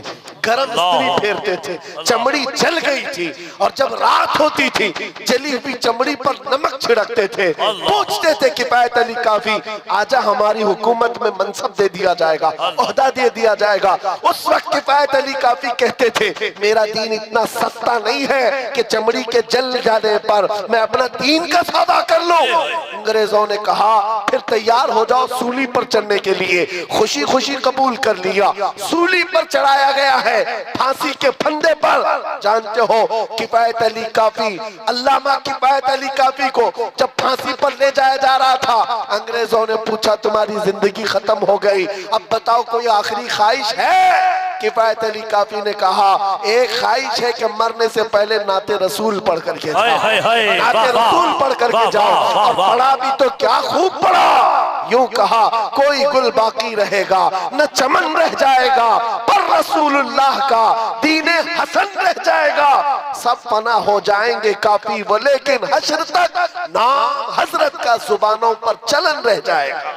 गरम स्त्री फेरते थे, चमड़ी जल गई थी, और जब रात होती थी जली हुई चमड़ी पर नमक छिड़कते थे। पूछते थे किफायत अली काफी, आजा हमारी हुकूमत में मनसब दे दिया जाएगा, ओहदा दे दिया जाएगा। उस वक्त किफायत अली काफी कहते थे, मेरा दीन इतना सस्ता नहीं है कि चमड़ी के जल जाने पर मैं अपना दीन का सौदा कर लूं। अंग्रेजों ने कहा, फिर तैयार हो जाओ सूली पर चढ़ने के लिए। खुशी खुशी कबूल कर लिया, सूली पर चढ़ाया गया है, फांसी के फंदे पर। जानते हो किफायत अली काफी, अल्लामा किफायत अली काफी को जब फांसी पर ले जाया जा रहा था, अंग्रेजों ने पूछा, तुम्हारी जिंदगी खत्म हो गई, अब बताओ कोई आखिरी ख्वाहिश है? किफायत अली काफी ने कहा, एक ख्वाहिश है कि मरने से पहले नाते रसूल पढ़ करके जाओ, नाते रसूल पढ़ करके जाओ। और पढ़ा भी तो क्या खूब पढ़ा। यूं कहा, कोई गुल बाकी रहेगा न चमन रह जाएगा, पर रसूलुल्लाह का दीने हसन रह जाएगा। सब फना हो जाएंगे काफी वो, लेकिन हश्र तक नाम हजरत का जुबानों पर चलन रह जाएगा।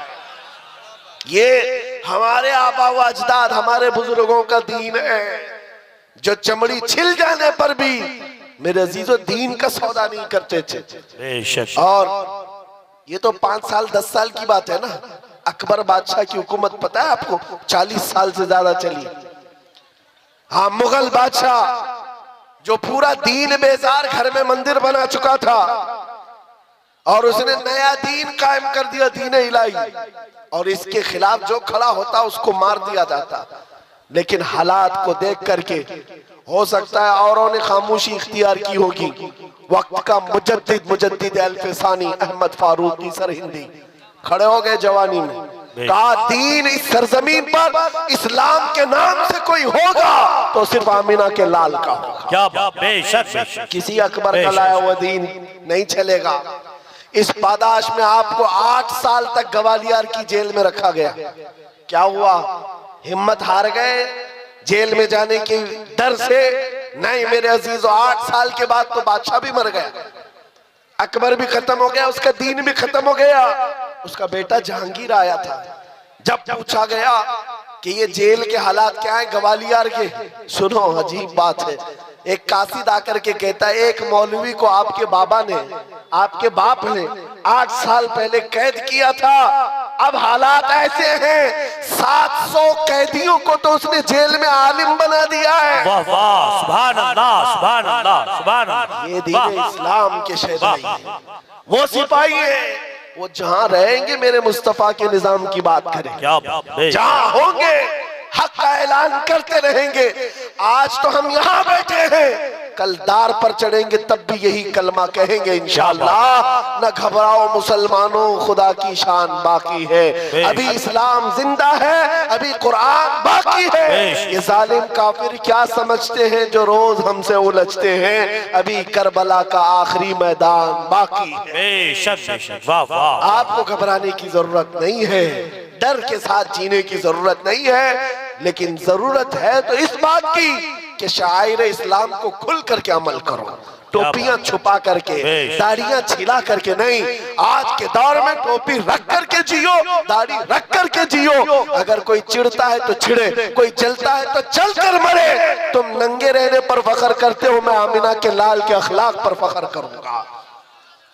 ये हमारे आबा व अजदाद, हमारे बुजुर्गों का दीन है, जो चमड़ी छिल जाने पर भी मेरे अजीजों दीन का सौदा नहीं करते थे। और ये तो 5 साल 10 साल की बात है ना। अकबर बादशाह की हुकूमत पता है आपको, 40 साल से ज्यादा चली। हाँ, मुगल बादशाह जो पूरा दीन बेजार घर में मंदिर बना चुका था और उसने नया दीन कायम कर दिया, दीन इलाही, और इसके खिलाफ जो खड़ा होता उसको मार दिया जाता। लेकिन हालात को देख करके हो सकता है औरों ने खामोशी इख्तियार की होगी। वक्त का मुजद्दिद अल्फसानी अहमद फारूकी सरहिंदी खड़े हो गए जवानी में, कहा दीन इस सरजमीन पर इस्लाम के नाम से कोई होगा तो सिर्फ आमिना के लाल का होगा। क्या बात, बेशक बेशक। किसी अकबर का लाया हुआ दीन नहीं चलेगा। इस पादाश में आपको 8 साल तक ग्वालियर की जेल में रखा गया। क्या हुआ? हिम्मत हार गए जेल में जाने के डर से? नहीं मेरे अजीजों, 8 साल के बाद तो बादशाह भी मर गया, अकबर भी खत्म हो गया, उसका दीन भी खत्म हो गया। उसका बेटा जहांगीर आया था। जब पूछा गया कि ये जेल के हालात क्या है ग्वालियर के, सुनो अजीब बात है, एक कासिद आकर के कहता है एक मौलवी को आपके बाबा ने, आपके बाप ने 8 साल पहले कैद किया था। अब हालात ऐसे हैं 700 कैदियों को तो उसने जेल में आलिम बना दिया है। वाह वाह, सुभान अल्लाह, सुभान अल्लाह, सुभान अल्लाह। ये दीन इस्लाम के शहदाई है, वो सिपाही है, वो जहां रहेंगे मेरे मुस्तफा के निजाम की बात करें, क्या बात, जहां होंगे हक का ऐलान करते रहेंगे। आज तो हम यहाँ बैठे हैं, कल दार पर चढ़ेंगे तब भी यही कलमा कहेंगे इंशाअल्लाह। न घबराओ मुसलमानों, खुदा की शान बाकी है, अभी इस्लाम जिंदा है, अभी कुरान बाकी है। ये जालिम काफिर क्या समझते हैं जो रोज हमसे उलझते हैं, अभी करबला का आखिरी मैदान बाकी है। बेशक बेशक, वाह वाह। आपको घबराने की जरूरत नहीं है, डर के साथ जीने की जरूरत नहीं है, लेकिन जरूरत है तो इस बात की कि शायर इस्लाम को खुल करके अमल करो, टोपियां छुपा करके, दाढ़ियां छिला करके नहीं। आज के दौर में टोपी रख करके जियो, दाढ़ी रख करके जियो। अगर कोई चिढ़ता है तो चिढ़े, कोई जलता है तो चल कर मरे। तुम नंगे रहने पर फख्र करते हो, मैं आमिना के लाल के अखलाक पर फख्र करूंगा।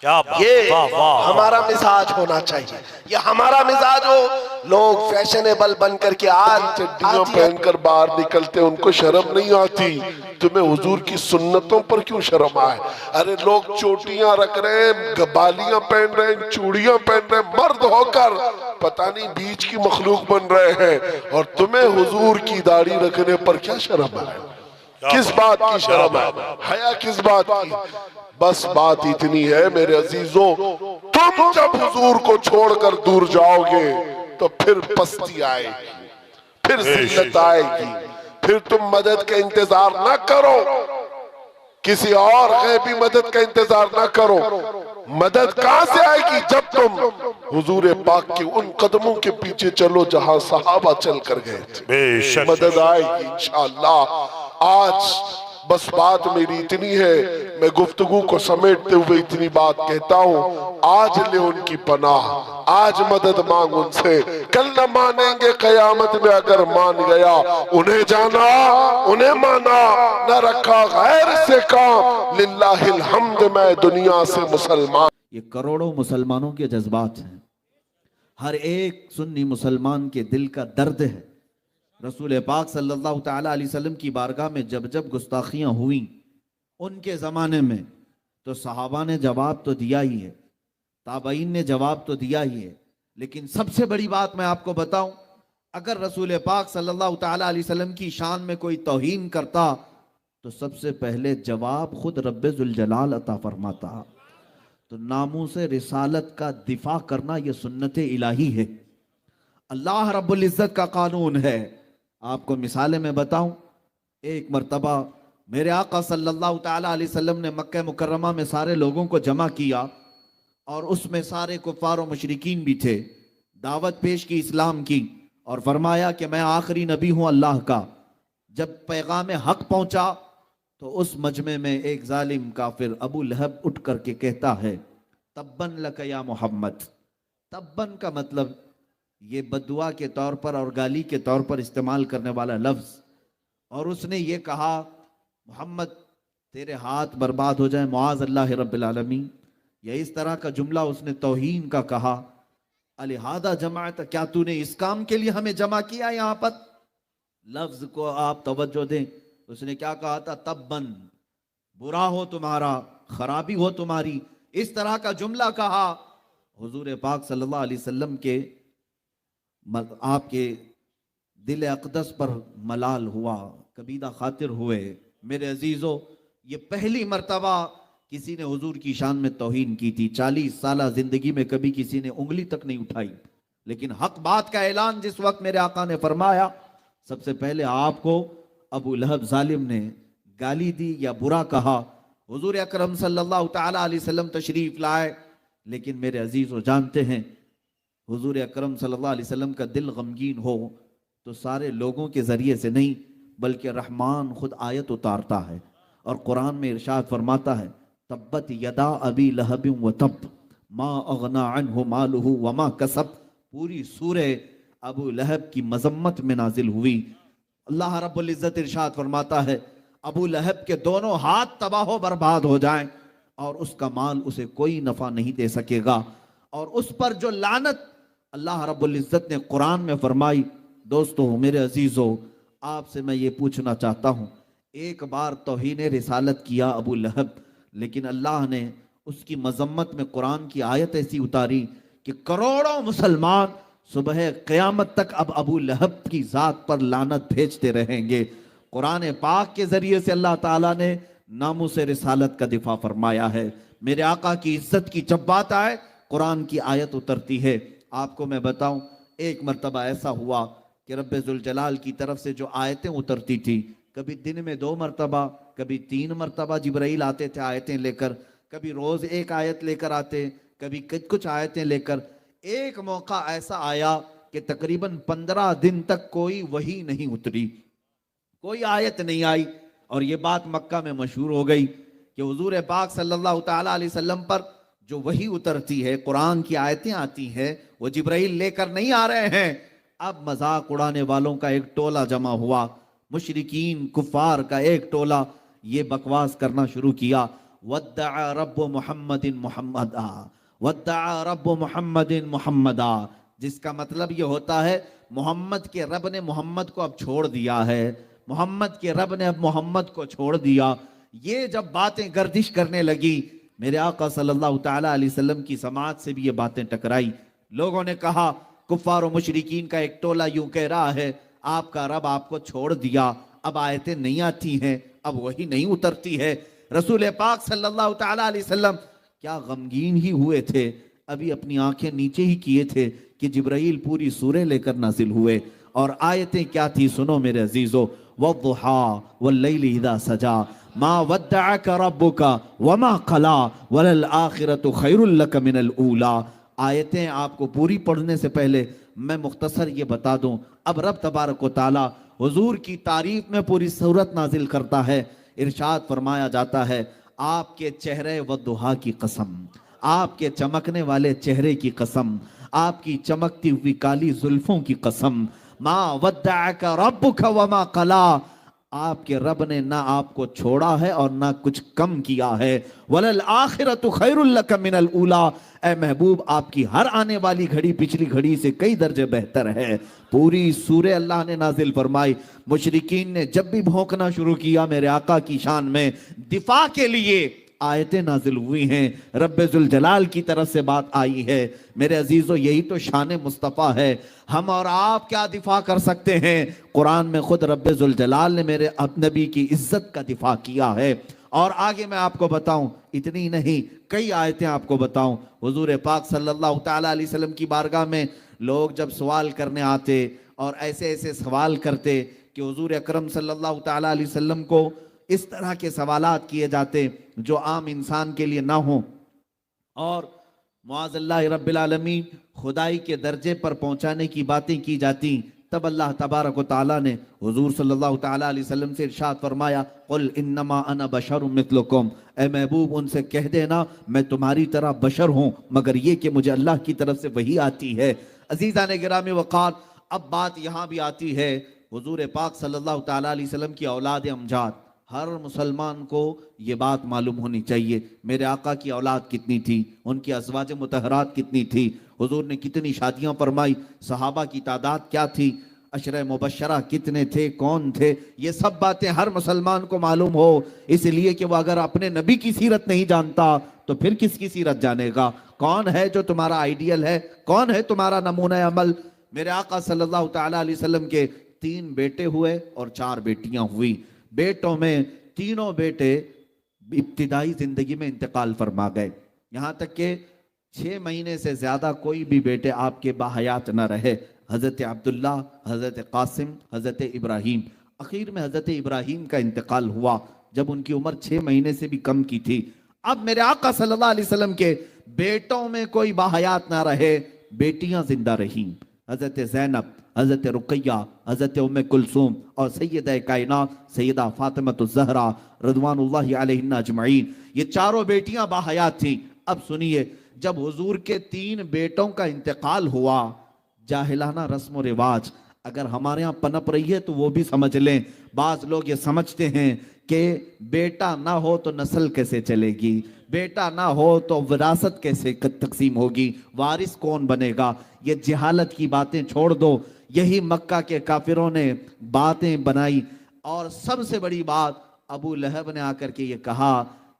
ये हमारा मिजाज होना चाहिए, ये हमारा मिजाज हो। लोग फैशनेबल बन करके आज चड्डियां पहनकर बाहर निकलते, उनको शर्म नहीं आती। तुम्हें हुजूर की सुन्नतों पर क्यों शर्म आए? अरे लोग चोटियां रख रहे हैं, बालियां पहन रहे हैं, चूड़ियां पहन रहे हैं, मर्द होकर पता नहीं बीच की मखलूक बन रहे हैं, और तुम्हें हुजूर की दाढ़ी रखने पर क्या शर्म आए? किस बात की शर्म है? हया किस बात की? बस बात इतनी है मेरे अजीजों, तुम जब हुजूर को छोड़कर दूर जाओगे तो फिर पस्ती आएगी, फिर जिल्लत आएगी, फिर तुम मदद का इंतजार ना करो, किसी और गैबी मदद का इंतजार ना करो। मदद कहां से आएगी? जब तुम हुजूर पाक के उन कदमों के पीछे चलो जहां सहाबा चल कर गए थे। मदद आएगी इंशाअल्लाह। आज बस बात मेरी इतनी है, मैं गुफ्तगू को समेटते हुए इतनी बात कहता हूँ, आज ले उनकी पनाह, आज मदद मांग उनसे, कल न मानेंगे कयामत में अगर मान गया। उन्हें जाना, उन्हें माना, न रखा गैर से काम, लिल्लाहिल हम्द मैं दुनिया से मुसलमान। ये करोड़ों मुसलमानों के जज्बात हैं, हर एक सुन्नी मुसलमान के दिल का दर्द है। रसूल पाक सल्लल्लाहु ताला अलैहि वसल्लम की बारगाह में जब जब गुस्ताखियाँ हुई उनके ज़माने में, तो सहाबा ने जवाब तो दिया ही है, ताबईन ने जवाब तो दिया ही है, लेकिन सबसे बड़ी बात मैं आपको बताऊं, अगर रसूल पाक सल्लल्लाहु ताला अलैहि वसल्लम की शान में कोई तौहीन करता तो सबसे पहले जवाब खुद रब्बे जुल जलाल अता फरमाता। तो नामूस रिसालत का दिफा करना यह सुन्नत इलाही है, अल्लाह रब्बुल इज़्ज़त का कानून है। आपको मिसालें मैं बताऊं, एक मर्तबा मेरे आका सल्लल्लाहु ताला अलैहि वसल्लम ने मक्का मुकर्रमा में सारे लोगों को जमा किया और उसमें सारे कुफ़ार और मुशरिकीन भी थे। दावत पेश की इस्लाम की और फरमाया कि मैं आखिरी नबी हूं अल्लाह का। जब पैगाम हक पहुंचा तो उस मजमे में एक जालिम काफिर अबू लहब उठ करके कहता है, तब्बन लक या मोहम्मद। तब्बन का मतलब ये बद्दुआ के तौर पर और गाली के तौर पर इस्तेमाल करने वाला लफ्ज़, और उसने ये कहा, मोहम्मद तेरे हाथ बर्बाद हो जाए, मुआज़ अल्लाह रब्बिल आलमीन। या इस तरह का जुमला उसने तौहीन का कहा। अलिहादा जमाअत, क्या तूने इस काम के लिए हमें जमा किया? यहाँ पर लफ्ज़ को आप तवज्जो दें, उसने क्या कहा था? तब्बन, बुरा हो तुम्हारा, खराबी हो तुम्हारी, इस तरह का जुमला कहा। हुजूर पाक सल्लल्लाहु अलैहि वसल्लम के आपके दिल अक़दस पर मलाल हुआ, कबीदा खातिर हुए। मेरे अजीजों, ये पहली मर्तबा किसी ने हुजूर की शान में तौहीन की थी। 40 साल जिंदगी में कभी किसी ने उंगली तक नहीं उठाई, लेकिन हक बात का ऐलान जिस वक्त मेरे आका ने फरमाया, सबसे पहले आपको अबू लहब जालिम ने गाली दी या बुरा कहा। हुजूर अकरम सल्लल्लाहु ताला अलैहि वसल्लम तशरीफ लाए, लेकिन मेरे अजीजों जानते हैं हुजूर अकरम सल्लल्लाहु अलैहि वसल्लम का दिल गमगीन हो तो सारे लोगों के जरिए से नहीं, बल्कि रहमान खुद आयत उतारता है और कुरान में इरशाद फरमाता है, तब्बत यदा अबी लहब व तब मा अगना अन्हु मालुहु व मा कसब। पूरी सूरह अबू लहब की मजम्मत में नाजिल हुई। अल्लाह रब्बुल इज्जत इरशाद फरमाता है, अबू लहब के दोनों हाथ तबाह बर्बाद हो जाएं और उसका माल उसे कोई नफा नहीं दे सकेगा। और उस पर जो लानत अल्लाह रब्बुल इज्जत ने कुरान में फरमाई। दोस्तों, मेरे अजीजों, आपसे मैं ये पूछना चाहता हूँ, एक बार तौहीन रिसालत किया अबू लहब, लेकिन अल्लाह ने उसकी मजम्मत में कुरान की आयत ऐसी उतारी कि करोड़ों मुसलमान सुबह क़यामत तक अब अबू लहब की ज़ात पर लानत भेजते रहेंगे। कुरान पाक के ज़रिए से अल्लाह ताला ने नामुस रिसालत का दिफा फरमाया है। मेरे आका की इज्जत की जब बात आए, कुरान की आयत उतरती है। आपको मैं बताऊं, एक मरतबा ऐसा हुआ कि रब्बे जुल जलाल की तरफ से जो आयतें उतरती थी, कभी दिन में 2 मरतबा, कभी 3 मरतबा जिब्राइल आते थे आयतें लेकर, कभी रोज एक आयत लेकर आते, कभी कुछ आयतें लेकर। एक मौका ऐसा आया कि तकरीबन 15 दिन तक कोई वही नहीं उतरी, कोई आयत नहीं आई, और ये बात मक्का में मशहूर हो गई कि हुजूर पाक सल्लल्लाहु ताला अलैहि वसल्लम पर जो वही उतरती है, कुरान की आयतें आती हैं, वो जिब्राइल लेकर नहीं आ रहे हैं। अब मजाक उड़ाने वालों का एक टोला जमा हुआ, मुशरिकीन कुफार का एक टोला, ये बकवास करना शुरू किया, वद्दअ रब्बु मुहम्मदिन मुहम्मदा, वद्दअ रब्बु मुहम्मदिन मुहम्मदा, जिसका मतलब ये होता है मोहम्मद के रब ने मोहम्मद को अब छोड़ दिया है, मोहम्मद के रब ने अब मोहम्मद को छोड़ दिया। ये जब बातें गर्दिश करने लगी, मेरे आका सल्लल्लाहु ताला अलैहि वसल्लम की समाज से भी ये बातें टकराई। लोगों ने कहा, कुफ्फार और मुशरिकीन का एक टोला यूं कह रहा है, आपका रब आपको छोड़ दिया, अब आयतें नहीं आती हैं, अब वही नहीं उतरती है। रसूल पाक सल्लल्लाहु ताला अलैहि वसल्लम क्या गमगीन ही हुए थे, अभी अपनी आंखें नीचे ही किए थे कि जिब्राइल पूरी सूरह लेकर नाजिल हुए। और आयतें क्या थी, सुनो मेरे अजीजों, वद्दुहा वल्लैलि इज़ा सजा मा वद्दअका रब्बुका वमा क़ला वलल आखिरतु खैरुल लक मिनल ऊला। आयतें आपको पूरी पढ़ने से पहले मैं मुख्तसर ये बता दूं, अब रब तबारक व तआला हुजूर की तारीफ में पूरी सूरत नाजिल करता है। इरशाद फरमाया जाता है, आपके चेहरे वद्दुहा की कसम, आपके चमकने वाले चेहरे की कसम, आपकी चमकती हुई काली जुल्फों की कसम, मा वद्दअका रब्बुका वमा क़ला, आपके रब ने ना आपको छोड़ा है और ना कुछ कम किया है। वलल आखिरतु खैरुल लक मिनल ऊला, ए महबूब आपकी हर आने वाली घड़ी पिछली घड़ी से कई दर्जे बेहतर है। पूरी सूरह अल्लाह ने नाजिल फरमाई। मुशरिकीन ने जब भी भौंकना शुरू किया मेरे आका की शान में, दिफा के लिए आयतें नाजिल हुई हैं, रब्बे जुल जलाल की तरफ से बात आई है। मेरे अजीजों, यही तो शान मुस्तफ़ा है। हम और आप क्या दिफा कर सकते हैं? कुरान में खुद रब्बे जुल जलाल ने मेरे नबी की इज्जत का दिफा किया है। और आगे मैं आपको बताऊं, इतनी नहीं कई आयतें आपको बताऊं। हुजूर पाक सल्लल्लाहु ताला अलैहि वसल्लम की बारगाह में लोग जब सवाल करने आते और ऐसे ऐसे सवाल करते कि हुजूर अकरम सल्लल्लाहु ताला अलैहि वसल्लम को इस तरह के सवालात किए जाते जो आम इंसान के लिए ना हो, और मुआज़ल्लाह रब्बिल आलमीन खुदाई के दर्जे पर पहुंचाने की बातें की जाती, तब अल्लाह तबारक व तआला ने हुजूर सल्लल्लाहु ताला अलैहि वसल्लम से इरशाद फरमाया, कुल इन्नमा अना बशरुम मिथलुकुम, ए महबूब उनसे कह देना मैं तुम्हारी तरह बशर हूँ, मगर ये कि मुझे अल्लाह की तरफ से वही आती है। अजीज़ान गिरामी वक़ार, अब बात यहाँ भी आती है, हुजूर पाक सल्लल्लाहु ताला अलैहि वसल्लम की औलाद अमजाद, हर मुसलमान को ये बात मालूम होनी चाहिए मेरे आका की औलाद कितनी थी, उनकी अज़वाज मुतहरात कितनी थी, हुजूर ने कितनी शादियां फरमाई, सहाबा की तादाद क्या थी। अशरे मुबशरा कितने थे, कौन थे, ये सब बातें हर मुसलमान को मालूम हो, इसलिए कि वो अगर अपने नबी की सीरत नहीं जानता तो फिर किसकी सीरत जानेगा? कौन है जो तुम्हारा आइडियल है, कौन है तुम्हारा नमूना अमल? मेरे आका सल्लल्लाहु ताला अलैहि वसल्लम के 3 बेटे हुए और 4 बेटियां हुई। बेटों में तीनों बेटे इब्तिदाई जिंदगी में इंतकाल फरमा गए, यहाँ तक कि 6 महीने से ज्यादा कोई भी बेटे आपके बाहयात न रहे। हजरत अब्दुल्ला, हजरत कासिम, हजरत इब्राहिम। आखिर में हजरत इब्राहिम का इंतकाल हुआ जब उनकी उम्र 6 महीने से भी कम की थी। अब मेरे आका सल्लल्लाहु अलैहि वसल्लम के बेटों में कोई बाहयात ना रहे, बेटियां जिंदा रही। हजरत ज़ैनब, हजरत रुकैया, हजरत उम्मे कुलसूम और सैयदा कायनात सैयदा फातिमतुज़ ज़हरा रज़वानुल्लाहि अलैहिन्ना अजमईन, ये चारों बेटियां बाहयात थी। अब सुनिए, जब हुजूर के 3 बेटों का इंतकाल हुआ, जाहिलाना रस्म व रिवाज अगर हमारे यहाँ पनप रही है तो वो भी समझ लें। बाज लोग ये समझते हैं कि बेटा ना हो तो नस्ल कैसे चलेगी, बेटा ना हो तो विरासत कैसे तकसीम होगी, वारिस कौन बनेगा। ये जहालत की बातें छोड़ दो, यही मक्का के काफिरों ने बातें बनाई। और सबसे बड़ी बात, अबू लहब ने आकर के ये कहा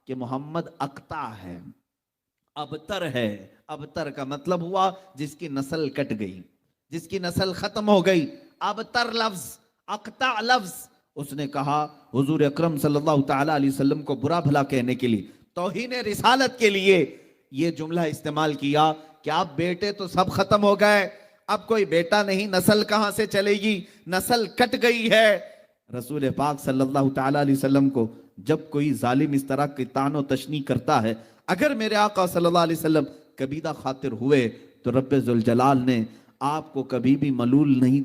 कि मोहम्मद अक्ता है, अबतर है। अबतर का मतलब हुआ जिसकी नस्ल कट गई, जिसकी नस्ल खत्म हो गई। अबतर लफ्ज, अक्ता लफ्ज, उसने कहा हुजूर अकरम सल्लल्लाहु ताला अलैहि वसल्लम को बुरा भला कहने के लिए, तौहीन रिसालत के लिए ये जुमला इस्तेमाल किया कि आप बेटे तो सब खत्म हो गए, अब कोई बेटा नहीं, नस्ल कहां से चलेगी, नस्ल कट गई है। रसूल पाक सल्लल्लाहु ताला अलैहि वसल्लम को जब कोई जालिम इस तरह की तानो तशनी करता है, अगर मेरे आका सल्लल्लाहु अलैहि वसल्लम कबीदा खातिर हुए तो रब्बे जुल जलाल ने आपको कभी भी मलूल नहीं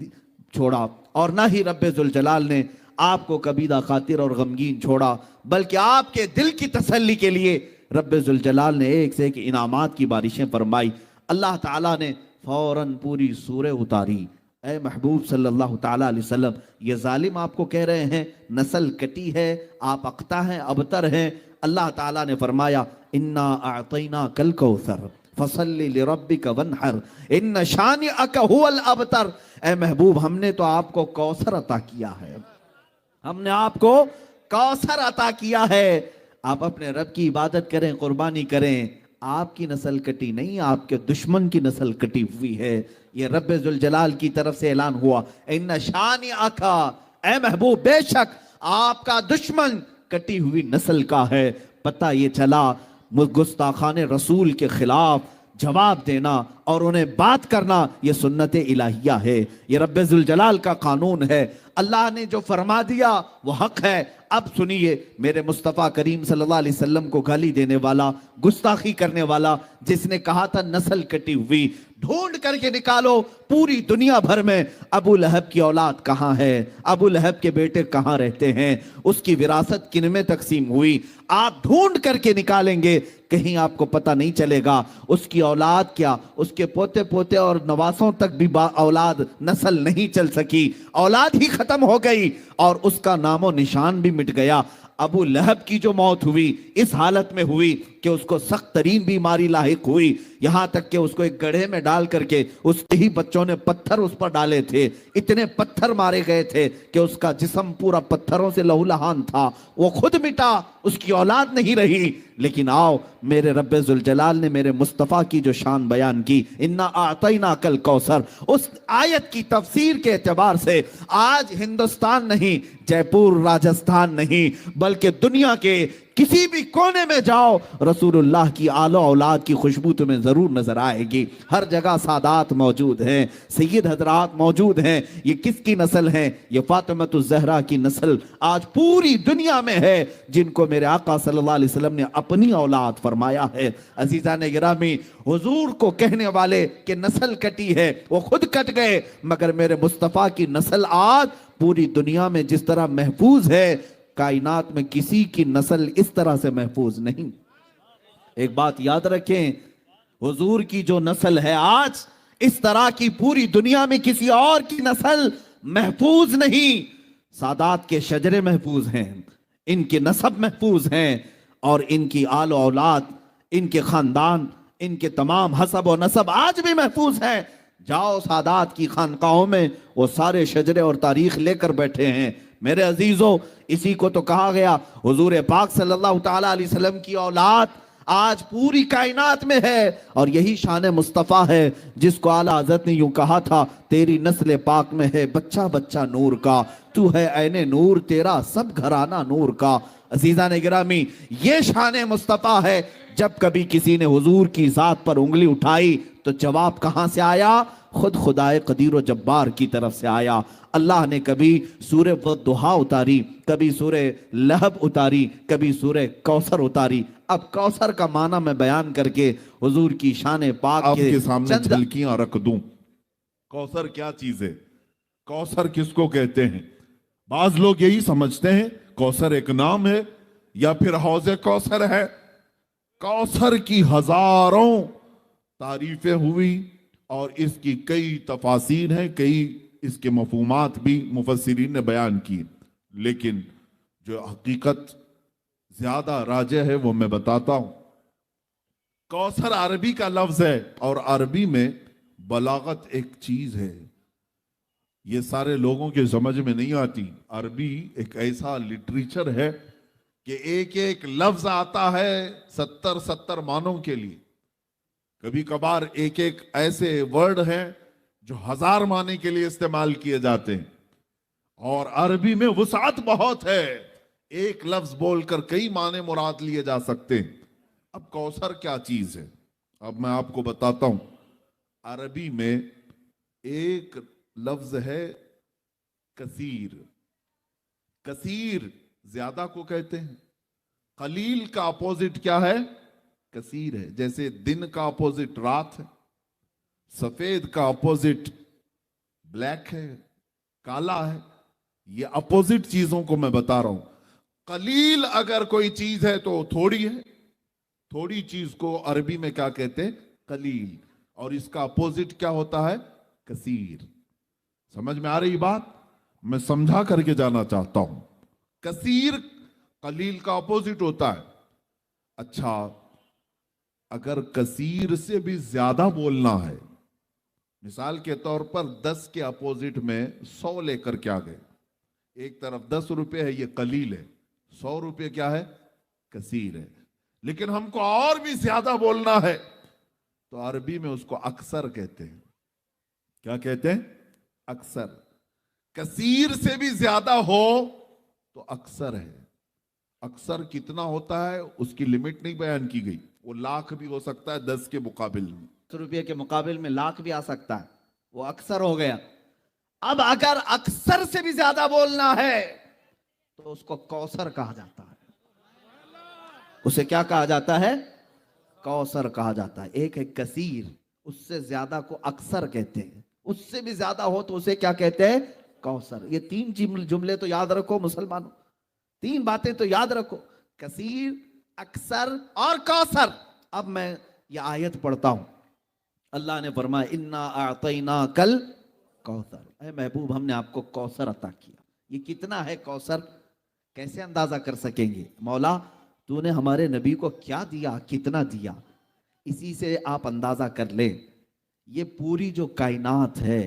छोड़ा, और ना ही रब्बे जुल जलाल ने आपको कबीदा खातिर और गमगीन छोड़ा, बल्कि आपके दिल की तसल्ली के लिए रब्बे जुल जलाल ने एक से एक इनामात की बारिशें फरमाई। अल्लाह ताला ने फौरन पूरी सूरह उतारी। ऐ महबूब सल्लल्लाहु ताला अलैहि वसल्लम, ये जालिम आपको कह रहे हैं नस्ल कटी है, आप अख्ता हैं, अबतर हैं। अल्लाह ताला ने फरमाया इन्ना आतैना कल कौसर फसल्ली लिरब्बिका वन्हर इन्न शानिअका हुवल अबतर। ऐ महबूब, हमने तो आपको कौसर अता किया है, हमने आपको कौसर अता किया है, आप अपने रब की इबादत करें, कुर्बानी करें। आपकी नस्ल कटी नहीं, आपके दुश्मन की नस्ल कटी हुई है। ये रब्बे जुल जलाल की तरफ से ऐलान हुआ इन्न शानिअका, ऐ महबूब बेशक आपका दुश्मन कटी हुई नस्ल का है। पता ये चला गुस्ताखाने रसूल के खिलाफ जवाब देना और उन्हें बात करना ये सुन्नत इलाहिया है, ये रब्बे जुल जलाल का कानून है। अल्लाह ने जो फरमा दिया वो हक है। अब सुनिए, मेरे मुस्तफ़ा करीम सल्लल्लाहु अलैहि वसल्लम को गाली देने वाला, गुस्ताखी करने वाला, जिसने कहा था नस्ल कटी हुई, ढूंढ करके निकालो पूरी दुनिया भर में अबू लहब की औलाद कहाँ है, अबू लहब के बेटे कहाँ रहते हैं, उसकी विरासत किन में तकसीम हुई, आप ढूंढ करके निकालेंगे, कहीं आपको पता नहीं चलेगा। उसकी औलाद क्या, उसके पोते पोते और नवासों तक भी औलाद नस्ल नहीं चल सकी, औलाद ही खत्म हो गई और उसका नामो निशान भी मिट गया। अबू लहब की जो मौत हुई इस हालत में हुई कि उसको सख्त तरीन बीमारी लाहिक हुई, यहां तक कि उसको एक गड्ढे में डाल करके उसके ही बच्चों ने पत्थर उस पर डाले थे, इतने पत्थर मारे गए थे कि उसका जिस्म पूरा पत्थरों से लहूलुहान था, वो खुद मिटा, उसकी औलाद नहीं रही। लेकिन आओ, मेरे रब्बे जुल जलाल ने मेरे मुस्तफ़ा की जो शान बयान की, इन्ना आतैना कल कौसर, उस आयत की तफसीर के एतबार से आज हिंदुस्तान नहीं, जयपुर राजस्थान नहीं, बल्कि दुनिया के किसी भी कोने में जाओ, रसूलुल्लाह की आलो औलाद की खुशबू तुम्हें जरूर नजर आएगी। हर जगह सादात मौजूद हैं, सैयद हजरात मौजूद हैं। ये किसकी नस्ल है? ये फातिमतुज़ ज़हरा की नस्ल आज पूरी दुनिया में है, जिनको मेरे आका सल्लल्लाहु अलैहि वसल्लम ने अपनी औलाद फरमाया है। अजीज़ान गिरामी, हुजूर को कहने वाले कि नस्ल कटी है, वो खुद कट गए, मगर मेरे मुस्तफ़ा की नस्ल आज पूरी दुनिया में जिस तरह महफूज है, कायनात में किसी की नस्ल इस तरह से महफूज नहीं। एक बात याद रखें, हुजूर की जो नस्ल है आज, इस तरह की पूरी दुनिया में किसी और की नस्ल महफूज नहीं। सादात के शजरे महफूज हैं, इनके नसब महफूज हैं और इनकी आलो औलाद, इनके खानदान, इनके तमाम हसब और नसब आज भी महफूज है। जाओ सादात की खानकाहों में, वो सारे शजरे और तारीख लेकर बैठे हैं। मेरे अजीजों, इसी को तो कहा गया हुजूर पाक सल्लल्लाहु ताला अलैहि वसल्लम की औलाद आज पूरी कायनात में है, और यही शान मुस्तफ़ा है जिसको आला हज़रत ने यूं कहा था, तेरी नस्ल पाक में है बच्चा बच्चा नूर का, तू है ऐने नूर तेरा सब घराना नूर का। अजीज़ा ने गिरामी, ये शान मुस्तफ़ा है। जब कभी किसी ने हुजूर की जात पर उंगली उठाई तो जवाब कहां से आया? खुद खुदाए कदीर व जब्बार की तरफ से आया। अल्लाह ने कभी सूरे वद्दुहा उतारी, कभी सूरे लहब उतारी, कभी सूरे कौसर उतारी। अब कौसर का माना मैं बयान करके हुजूर की शान पाक आपके सामने झलकियां रख दूं। कौसर क्या चीज है? कौसर किसको कहते हैं? बाज लोग यही समझते हैं कौसर एक नाम है या फिर हौज़े कौसर है। कौसर की हजारों तारीफें हुई और इसकी कई तफासीर हैं, कई इसके मफहूमात भी मुफस्सिरीन ने बयान की, लेकिन जो हकीकत ज्यादा राजे है वो मैं बताता हूं। कौसर अरबी का लफ्ज है और अरबी में बलागत एक चीज है, ये सारे लोगों के समझ में नहीं आती। अरबी एक ऐसा लिटरेचर है कि एक एक लफ्ज आता है 70-70 मानों के लिए। कभी कभार एक एक ऐसे वर्ड हैं जो 1000 माने के लिए इस्तेमाल किए जाते हैं, और अरबी में वुसात बहुत है, एक लफ्ज बोलकर कई माने मुराद लिए जा सकते हैं। अब कौसर क्या चीज है, अब मैं आपको बताता हूं। अरबी में एक लफ्ज है कसीर। कसीर ज्यादा को कहते हैं। कलील का अपोजिट क्या है? कसीर है। जैसे दिन का अपोजिट रात है, सफेद का अपोजिट ब्लैक है, काला है। ये अपोजिट चीजों को मैं बता रहा हूं। कलील अगर कोई चीज है तो थोड़ी है, थोड़ी चीज को अरबी में क्या कहते हैं? कलील। और इसका अपोजिट क्या होता है? कसीर। समझ में आ रही बात? मैं समझा करके जाना चाहता हूं। कसीर कलील का अपोजिट होता है। अच्छा, अगर कसीर से भी ज्यादा बोलना है, मिसाल के तौर पर 10 के अपोजिट में 100 लेकर के आ गए, एक तरफ 10 रुपए है, ये कलील है, 100 रुपए क्या है? कसीर है। लेकिन हमको और भी ज्यादा बोलना है तो अरबी में उसको अक्सर कहते हैं। क्या कहते हैं? अक्सर। कसीर से भी ज्यादा हो तो अक्सर है। अक्सर कितना होता है उसकी लिमिट नहीं बयान की गई, वो लाख भी हो सकता है 10 के मुकाबिल में। 100 रुपये के मुकाबिल में लाख भी आ सकता है, वो अक्सर हो गया। अब अगर अक्सर से भी ज्यादा बोलना है तो उसको कौसर कहा जाता है। उसे क्या कहा जाता है? कौसर कहा जाता है। एक है कसीर, उससे ज्यादा को अक्सर कहते हैं, उससे भी ज्यादा हो तो उसे क्या कहते हैं? कौसर। ये 3 जुमले तो याद रखो मुसलमानों, 3 बातें तो याद रखो, कसीर, अक्सर और कौसर। अब मैं ये आयत पढ़ता हूं। अल्लाह ने फरमाया इन्ना आतैना कल कौसर, ऐ महबूब हमने आपको कौसर अता किया। ये कितना है कौसर? कैसे अंदाजा कर सकेंगे? मौला तूने हमारे नबी को क्या दिया, कितना दिया, इसी से आप अंदाजा कर ले। ये पूरी जो कायनात है,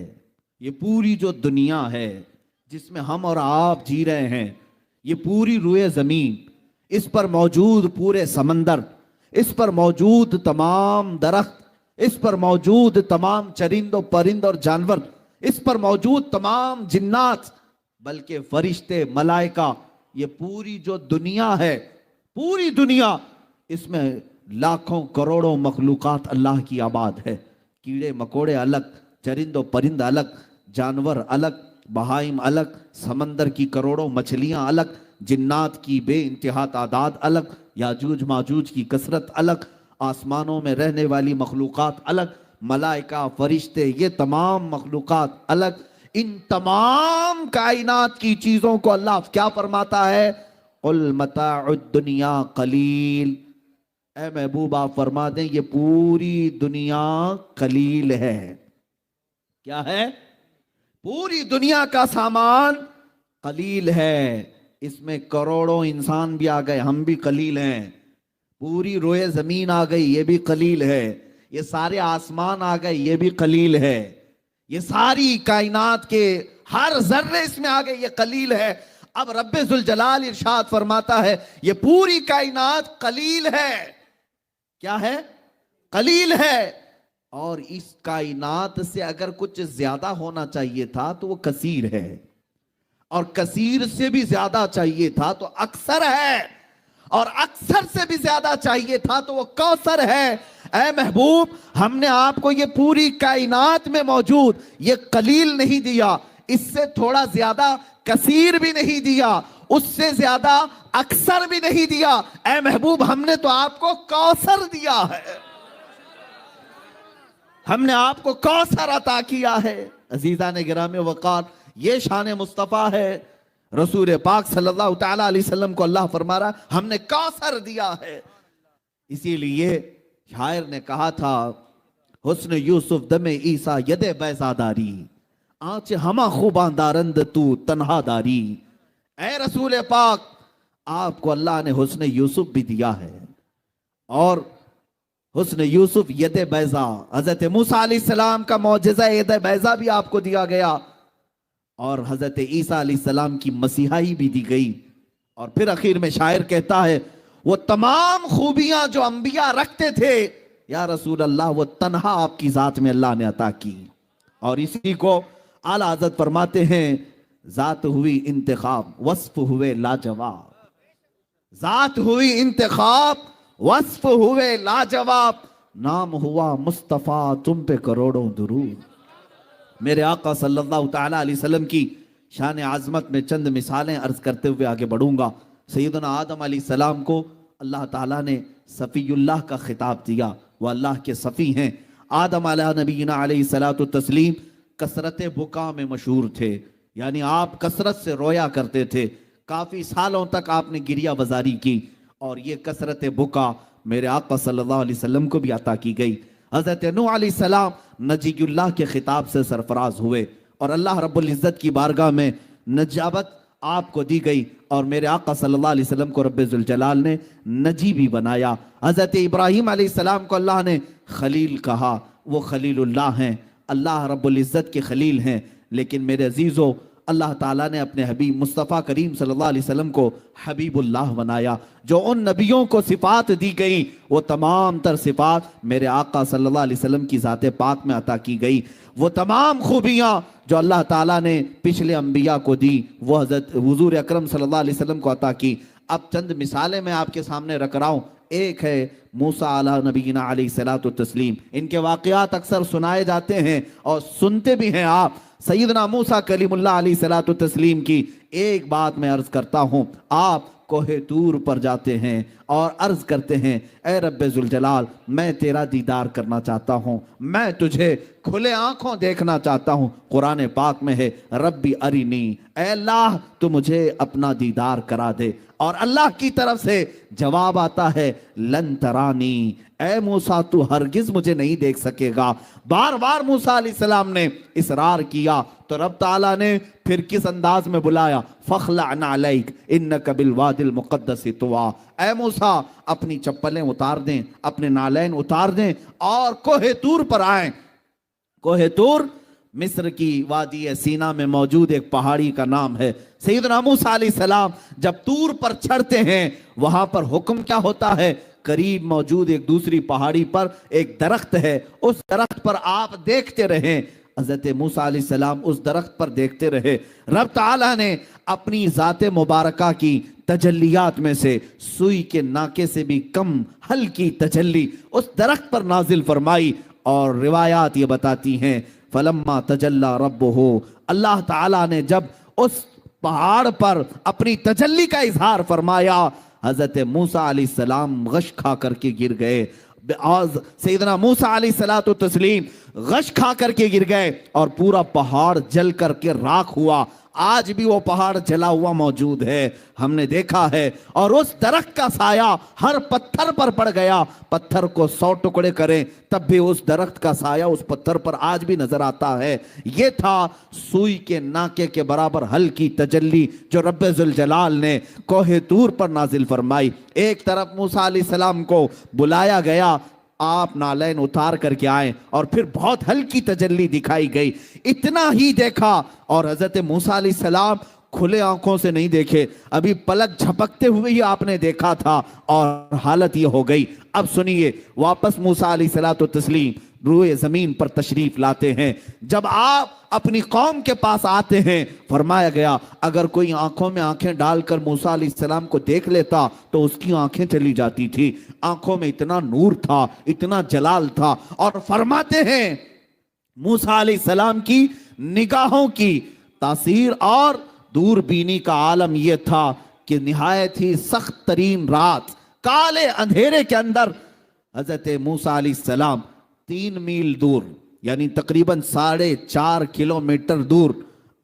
ये पूरी जो दुनिया है जिसमें हम और आप जी रहे हैं, ये पूरी रुए जमीन, इस पर मौजूद पूरे समंदर, इस पर मौजूद तमाम दरख्त, इस पर मौजूद तमाम चरिंदों परिंद और जानवर, इस पर मौजूद तमाम जिन्नात, बल्कि फरिश्ते, मलाइका, ये पूरी जो दुनिया है, पूरी दुनिया, इसमें लाखों करोड़ों मखलूकात अल्लाह की आबाद है। कीड़े मकोड़े अलग, चरिंदों परिंद अलग, जानवर अलग, बहाइम अलग, समंदर की करोड़ों मछलियां अलग, जिन्नात की बे इंतहा तादाद अलग, याजूज माजूज की कसरत अलग, आसमानों में रहने वाली मखलूकात अलग, मलाइका, फरिश्ते, ये तमाम मखलूकात अलग। इन तमाम कायनात की चीजों को अल्लाह क्या फरमाता है? कुल मताउद दुनिया कलील। ऐ महबूब आप फरमा दें ये पूरी दुनिया कलील है। क्या है? पूरी दुनिया का सामान कलील है। इसमें करोड़ों इंसान भी आ गए, हम भी कलील हैं। पूरी रोए जमीन आ गई, ये भी कलील है। ये सारे आसमान आ गए, ये भी कलील है। ये सारी कायनात के हर जर्रे इसमें आ गए, ये कलील है। अब रब्बे जुल जलाल इरशाद फरमाता है ये पूरी कायनात कलील है। क्या है? कलील है। और इस कायनात से अगर कुछ ज्यादा होना चाहिए था तो वो कसीर है, और कसीर से भी ज्यादा चाहिए था तो अक्सर है, और अक्सर से भी ज्यादा चाहिए था तो वो कौसर है। ऐ महबूब, हमने आपको ये पूरी कायनात में मौजूद ये कलील नहीं दिया, इससे थोड़ा ज्यादा कसीर भी नहीं दिया, उससे ज्यादा अक्सर भी नहीं दिया। ऐ महबूब, हमने तो आपको कौसर दिया है, हमने आपको कौसर अता किया है। अजीजा ने गिराम वक़ार, ये शान मुस्तफ़ा है। रसूल पाक सल्लल्लाहु तआला अलैहि वसल्लम को अल्लाह फरमा रहा हमने कौसर दिया है। इसीलिए शायर ने कहा था हुस्न यूसुफ दमे ईसा यदे बैजादारी आंच हमा खूबानदारंद तू तन्हादारी। ऐ रसूल पाक, आपको अल्लाह ने हुस्न यूसुफ भी दिया है, और हुस्न यूसुफ यदे बैजा, हजरत मूसा अलैहिस्सलाम का मौजज़ा यदे बैजा भी आपको दिया गया, और हजरत ईसा अलैहिस्सलाम की मसीहाई भी दी गई। और फिर आखिर में शायर कहता है वो तमाम खूबियां जो अंबिया रखते थे या रसूल अल्लाह, वो तन्हा आपकी जात में अल्लाह ने अता की। और इसी को आला हज़रत फरमाते हैं जात हुई इंतखाब वस्फ हुए लाजवाब, जात हुई इंतखाब वस्फ हुए लाजवाब, नाम हुआ मुस्तफ़ा तुम पे करोड़ों दुरूद। मेरे आका सल्लल्लाहु तआला अलैहि वसल्लम की शान आज़मत में चंद मिसालें अर्ज करते हुए आगे बढ़ूंगा। सैयदना आदम अलैहिस्सलाम को अल्लाह ताला ने सफ़ीउल्लाह का खिताब दिया, वह अल्लाह के सफ़ी हैं। आदम अला नबीना अलैहिस्सलातु तस्लीम कसरत बुका में मशहूर थे, यानी आप कसरत से रोया करते थे। काफ़ी सालों तक आपने गिरिया बाजारी की, और ये कसरत बुका मेरे आका सल्लल्लाहु अलैहि वसल्लम को भी अता की गई। हज़रत नूह अलैहिस्सलाम नजीयुल्लाह के खिताब से सरफराज हुए, और अल्लाह रब्बुल इज़्ज़त की बारगाह में नजाबत आपको दी गई, और मेरे आका सल्लल्लाहु अलैहि वसल्लम को रब्बे जुल जलाल ने नजी भी बनाया। हज़रत इब्राहीम अलैहिस्सलाम को अल्लाह ने खलील कहा, वो खलीलुल्लाह हैं, अल्लाह रब्बुल इज़्ज़त के खलील हैं। लेकिन मेरे अजीज़ों, अल्लाह ताला ने अपने हबीब मुस्तफ़ा करीम सल्लल्लाहु अलैहि वसल्लम को हबीबुल्लाह बनाया। जो उन नबियों को सिफ़ात दी गई वो तमाम तर सिफ़ात मेरे आका सल्लल्लाहु अलैहि वसल्लम की ज़ात पाक में अता की गई। वो तमाम खूबियाँ जो अल्लाह ताला ने पिछले अंबिया को दी वो हज़रत हुज़ूर अकरम सल्लल्लाहु अलैहि वसल्लम को अता की। अब चंद मिसालें मैं आपके सामने रख रहा हूँ। एक है मूसा अला नबीना अलैहिस्सलातु तस्लीम, इनके वाक़यात अक्सर सुनाए जाते हैं और सुनते भी हैं आप। सैयदना मूसा कलीमुल्लाह अलैहिस्सलातु तस्लीम की एक बात मैं अर्ज करता हूँ। आप कोहे तूर पर जाते हैं और अर्ज करते हैं ए रब्बे जुल जलाल, मैं तेरा दीदार करना चाहता हूँ, मैं तुझे खुले आंखों देखना चाहता हूँ। कुरान पाक में है रब्बी अरिनी, ए अल्लाह तू मुझे अपना दीदार करा दे। और अल्लाह की तरफ से जवाब आता है लन तरानी, ए मूसा तू हरगिज मुझे नहीं देख सकेगा। बार बार मूसा अलैहिस्सलाम ने इसरार किया तो रब ताला ने फिर किस अंदाज में बुलाया, फखलअन अलैक इन्नका बिल वादिल मुक़द्दस तुवा। ए मूसा अपनी चप्पलें उतार दें, अपने नालैन उतार दें और कोहे तूर पर आए। कोहे तूर मिस्र की वादी सीना में मौजूद एक पहाड़ी का नाम है। सैयदना मूसा अलैहिस्सलाम जब तूर पर चढ़ते हैं वहां पर हुक्म क्या होता है, करीब मौजूद एक दूसरी पहाड़ी पर एक दरख्त है, उस दरख्त पर आप देखते रहें। हज़रत मूसा अलैहिस्सलाम उस दरख्त पर देखते रहे। रब ताला ने अपनी ज़ाते मुबारका की तजल्लियात में से सुई के नाके से भी कम हल्की तजल्ली उस दरख्त पर नाजिल फरमाई। और रिवायात ये बताती हैं फलम्मा तजल्ला रब्बुहु, अल्लाह ताला ने जब उस पहाड़ पर अपनी तजल्ली का इजहार फरमाया, हजरत मूसा अलैहिस्सलाम गश खा करके गिर गए। आज सैयदना मूसा अलैहिस्सलातु तस्लीम गश खा करके गिर गए और पूरा पहाड़ जल करके राख हुआ। आज भी वो पहाड़ जला हुआ मौजूद है, हमने देखा है। और उस दरख्त का साया हर पत्थर पर पड़ गया, पत्थर को 100 टुकड़े करें तब भी उस दरख्त का साया उस पत्थर पर आज भी नजर आता है। ये था सुई के नाके के बराबर हल्की तजल्ली जो रब्बे जुल जलाल ने कोहे तूर पर नाजिल फरमाई। एक तरफ मूसा अलैहिस्सलाम को बुलाया गया आप नालैन उतार करके आए और फिर बहुत हल्की तजल्ली दिखाई गई, इतना ही देखा। और हजरत मूसा अलैहिस्सलाम खुले आंखों से नहीं देखे, अभी पलक झपकते हुए ही आपने देखा था और हालत ये हो गई। अब सुनिए, वापस मूसा अलैहिस्सलातु तस्लीम रूए जमीन पर तशरीफ लाते हैं। जब आप अपनी कौम के पास आते हैं, फरमाया गया अगर कोई आंखों में आंखें डालकर मूसा अलैहिस्सलाम को देख लेता तो उसकी आंखें चली जाती थी। आंखों में इतना नूर था, इतना जलाल था। और फरमाते हैं मूसा अलैहिस्सलाम की निगाहों की तासीर और दूरबीनी का आलम यह था कि निहायत ही सख्त तरीन रात, काले अंधेरे के अंदर हजरत मूसा अलैहिस्सलाम 3 मील दूर, यानी तकरीबन 4.5 किलोमीटर दूर,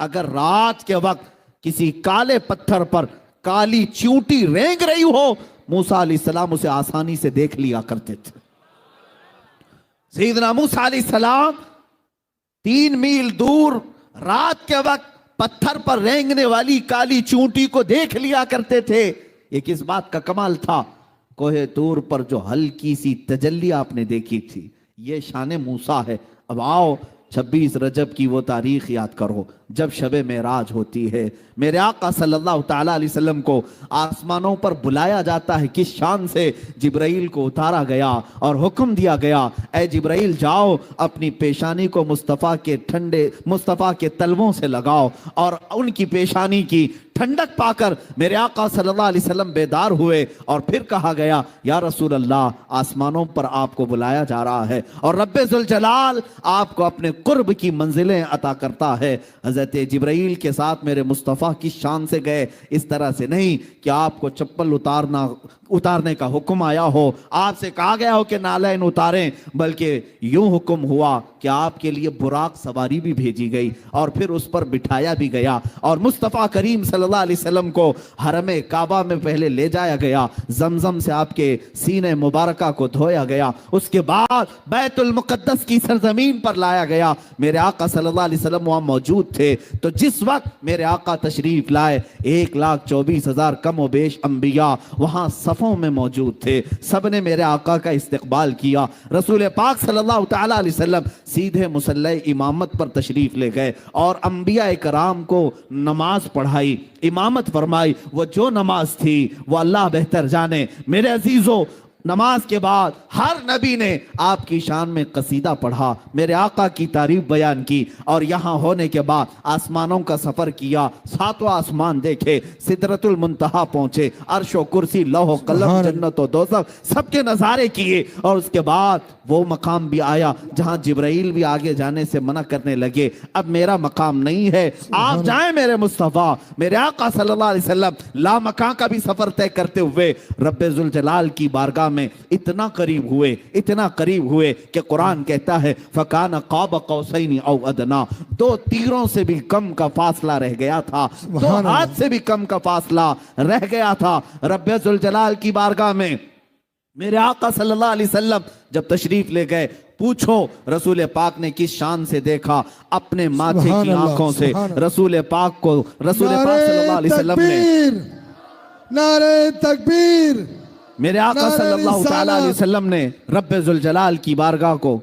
अगर रात के वक्त किसी काले पत्थर पर काली चींटी रेंग रही हो, मूसा अलैहिस्सलाम उसे आसानी से देख लिया करते थे। सैयदना मूसा अलैहिस्सलाम 3 मील दूर रात के वक्त पत्थर पर रेंगने वाली काली चींटी को देख लिया करते थे। ये किस बात का कमाल था? कोहे तूर पर जो हल्की सी तजल्ली आपने देखी थी, ये शान मूसा है। अब आओ 26 रजब की वो तारीख याद करो जब शबे मेराज होती है। मेरे आका सल्लल्लाहु ताला अलैहि वसल्लम को आसमानों पर बुलाया जाता है। किस शान से? जिब्राइल को उतारा गया और हुक्म दिया गया, ऐ जिब्राइल जाओ अपनी पेशानी को मुस्तफ़ा के तलवों से लगाओ। और उनकी पेशानी की ठंडक पाकर मेरे आका सल्लल्लाहु अलैहि वसल्लम बेदार हुए और फिर कहा गया, या रसूल अल्लाह, आसमानों पर आपको बुलाया जा रहा है और रब्बे जुल जलाल आपको अपने कुर्ब की मंजिलें अता करता है। हजरत जिब्राइल के साथ मेरे मुस्तफ़ा की शान से गए, इस तरह से नहीं कि आपको चप्पल उतारने का हुक्म आया हो, आपसे कहा गया हो कि नालैन उतारें, बल्कि यूं हुक्म हुआ कि आपके लिए बुराक सवारी भी भेजी गई और फिर उस पर बिठाया भी गया और मुस्तफ़ा करीम सल्लल्लाहु अलैहि वसल्लम को हरमे काबा में पहले ले जाया गया, जमजम से आपके सीने मुबारका को धोया गया, उसके बाद बैतुल मुक़द्दस की सरजमीन पर लाया गया। मेरे आका सल्लल्लाहु अलैहि वसल्लम वहां मौजूद थे। तो जिस वक्त मेरे आका तशरीफ लाए, 1,24,000 कम व बेश अंबिया वहां सफों में मौजूद थे। सब ने मेरे आका का इस्तकबाल किया। रसूल पाक सल्लल्लाहु ताला अलैहि वसल्लम सीधे मुसल्ले इमामत पर तशरीफ ले गए और अंबिया इकराम को नमाज पढ़ाई, इमामत फरमाई। वो जो नमाज थी वो अल्लाह बेहतर जाने। मेरे अजीजों, नमाज के बाद हर नबी ने आपकी शान में कसीदा पढ़ा, मेरे आका की तारीफ बयान की और यहाँ होने के बाद आसमानों का सफर किया, 7वां आसमान देखे, सिदरतुल मुंतहा पहुंचे, अर्श व कुर्सी, लौह कलम, जन्नत व दोज़ख सबके नजारे किए। और उसके बाद वो मकाम भी आया जहां जिब्राइल भी आगे जाने से मना करने लगे, अब मेरा मकाम नहीं है, आप जाएं मेरे मुस्तफ़ा। मेरे आका सल्लल्लाहु अलैहि वसल्लम ला मकान का भी सफर तय करते हुए रब्बे जुल जलाल की बारगाह में इतना करीब हुए कि कुरान कहता है फकान क़ाब क़ौसैन औ अदना, 2 तीरों से भी कम का फासला रह गया था, 2 हाथ से भी कम का फासला रह गया था रब्बे जुल जलाल की बारगाह में। मेरे आका सल्लल्लाहु अलैहि वसल्लम जब तशरीफ ले गए, पूछो रसूल पाक ने किस शान से देखा? अपने माथे की आंखों से रसूल पाक को रसूल पाक सल्लल्लाहु अलैहि वसल्लम ने नारे तकबीर, मेरे आका सल्लल्लाहु ताला अलैहि वसल्लम ने रब्बे जुल जलाल की बारगाह को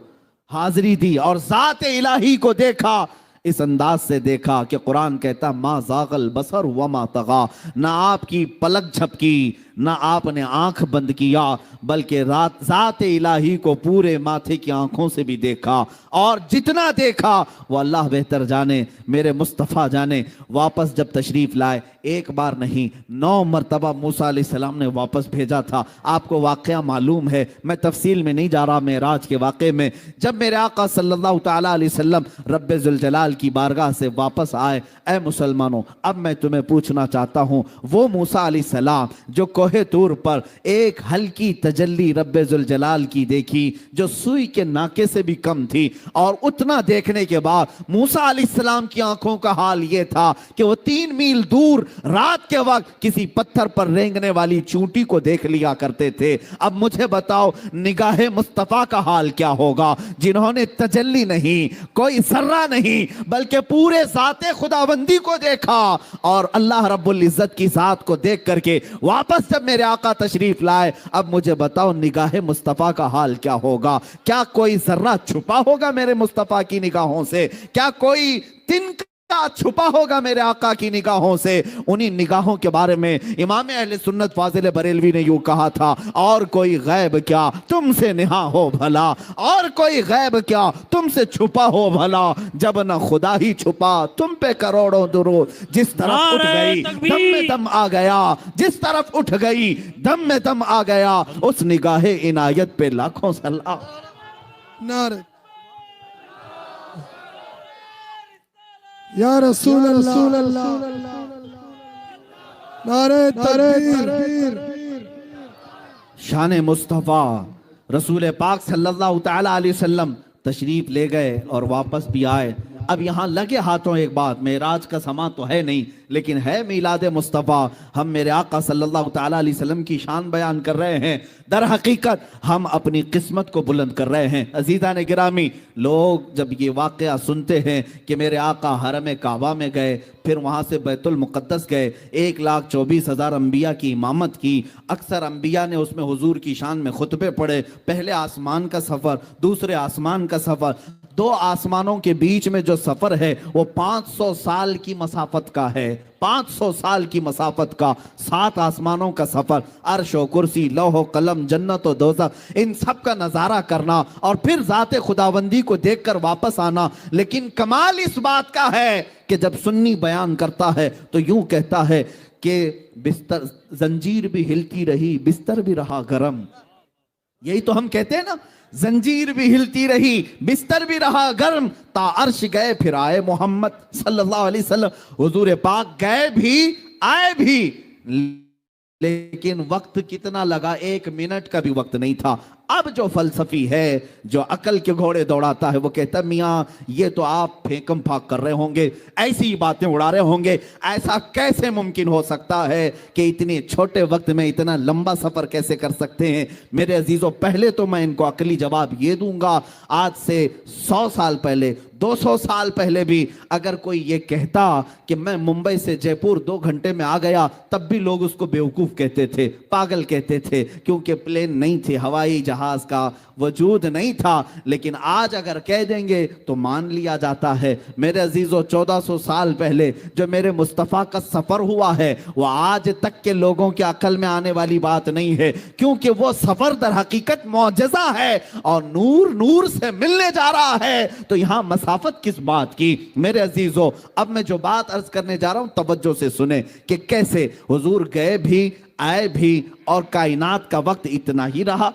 हाजिरी दी और ज़ात इलाही को देखा। इस अंदाज से देखा कि कुरान कहता मा ज़ागल बसर व मा तगा, ना आपकी पलक झपकी, ना आपने आंख बंद किया, बल्कि ज़ात इलाही को पूरे माथे की आंखों से भी देखा और जितना देखा वो अल्लाह बेहतर जाने, मेरे मुस्तफ़ा जाने। वापस जब तशरीफ लाए, एक बार नहीं 9 मरतबा मूसा अलैहिस्सलाम ने वापस भेजा था। आपको वाक़या मालूम है, मैं तफसील में नहीं जा रहा। मेराज के वाक़े में जब मेरे आका सल्लल्लाहु ताला अलैहि वसल्लम रब्बे जुल जलाल की बारगाह से वापस आए, ऐ मुसलमानों, अब मैं तुम्हें पूछना चाहता हूँ, वो मूसा अलैहिस्सलाम जो कोहे तूर पर एक हल्की तजल्ली रब्बे जुल जलाल की देखी जो सुई के नाके से भी कम थी, और उतना देखने के बाद मूसा अलैहिस्सलाम की आंखों का हाल यह था कि वो 3 मील दूर रात के वक्त किसी पत्थर पर रेंगने वाली चींटी को देख लिया करते थे। अब मुझे बताओ निगाहे मुस्तफ़ा का हाल क्या होगा, जिन्होंने तजल्ली नहीं, कोई सर्रा नहीं, बल्कि पूरे ज़ाते खुदाबंदी को देखा और अल्लाह रब्बुल इज्जत की ज़ात को देख करके वापस जब मेरे आका तशरीफ लाए, अब मुझे बताओ निगाह मुस्तफ़ा का हाल क्या होगा? क्या कोई जर्रा छुपा होगा मेरे मुस्तफ़ा की निगाहों से? क्या कोई तिनका छुपा होगा मेरे आका की निगाहों से? उन्हीं निगाहों के बारे में इमाम अहले सुन्नत फाजिल बरेलवी ने यूं कहा था, और कोई गैब क्या तुमसे निहा हो भला, और कोई गैब क्या तुमसे छुपा हो भला, जब न खुदा ही छुपा तुम पे करोड़ों दुरूद। जिस तरफ उठ गई दम में दम आ गया, जिस तरफ उठ गई दम में दम आ गया, उस निगाह इनायत पे लाखों सलाम। नारे या रसूल अल्लाह, नारे तकबीर। शान मुस्तफ़ा रसूल पाक सल्लल्लाहु तआला अलैहि वसल्लम तशरीफ ले गए और वापस भी आए। अब यहाँ लगे हाथों एक बात, मेराज का समा तो है नहीं, लेकिन है मीलाद मुस्तफ़ा। हम मेरे आका सल्लल्लाहु तआला अलैहि वसल्लम की शान बयान कर रहे हैं, दर हकीकत हम अपनी किस्मत को बुलंद कर रहे हैं। अजीज़ान गिरामी, लोग जब ये वाक़या सुनते हैं कि मेरे आका हरम काबा में गए, फिर वहाँ से बैतुल मुक़द्दस गए, 1,24,000 अंबिया की इमामत की, अक्सर अंबिया ने उसमें हुजूर की शान में खुतबे पढ़े, पहले आसमान का सफ़र, दूसरे आसमान का सफ़र, 2 आसमानों के बीच में जो सफ़र है वो 500 साल की मसाफत का है, 500 साल की मसाफत का, 7 आसमानों का सफ़र, अर्श व कुर्सी, लौह व कलम, जन्नत व दोज़ख, इन सब का नज़ारा करना और फिर ज़ाते खुदाबंदी को देखकर वापस आना। लेकिन कमाल इस बात का है कि जब सुन्नी बयान करता है तो यूं कहता है कि बिस्तर जंजीर भी हिलती रही, बिस्तर भी रहा गरम। यही तो हम कहते हैं ना, जंजीर भी हिलती रही, बिस्तर भी रहा गर्म, ता अर्श गए फिर आए मोहम्मद सल्लल्लाहु अलैहि वसल्लम। हुजूर पाक गए भी आए भी, लेकिन वक्त कितना लगा? 1 मिनट का भी वक्त नहीं था। अब जो फलसफी है, जो अकल के घोड़े दौड़ाता है, वो कहता है मियाँ ये तो आप फेंकम फाक कर रहे होंगे, ऐसी ही बातें उड़ा रहे होंगे, ऐसा कैसे मुमकिन हो सकता है कि इतने छोटे वक्त में इतना लंबा सफर कैसे कर सकते हैं? मेरे अजीजों, पहले तो मैं इनको अकली जवाब ये दूंगा, आज से 100 साल पहले, 200 साल पहले भी अगर कोई ये कहता कि मैं मुंबई से जयपुर 2 घंटे में आ गया, तब भी लोग उसको बेवकूफ़ कहते थे, पागल कहते थे, क्योंकि प्लेन नहीं थे, हवाई जहाज का वजूद नहीं था। लेकिन आज अगर कह देंगे तो मान लिया जाता है। मेरे अजीजों, 1400 साल पहले जो मेरे मुस्तफ़ा का सफ़र हुआ है, वो आज तक के लोगों के अकल में आने वाली बात नहीं है, क्योंकि वो सफ़र दर हकीकत मौजज़ा है और नूर नूर से मिलने जा रहा है। तो यहाँ मसाफत किस बात की? मेरे अजीजों, अब मैं जो बात अर्ज करने जा रहा हूँ तवज्जो से सुने कि कैसे हुजूर गए भी आए भी और कायनात का वक्त इतना ही रहा।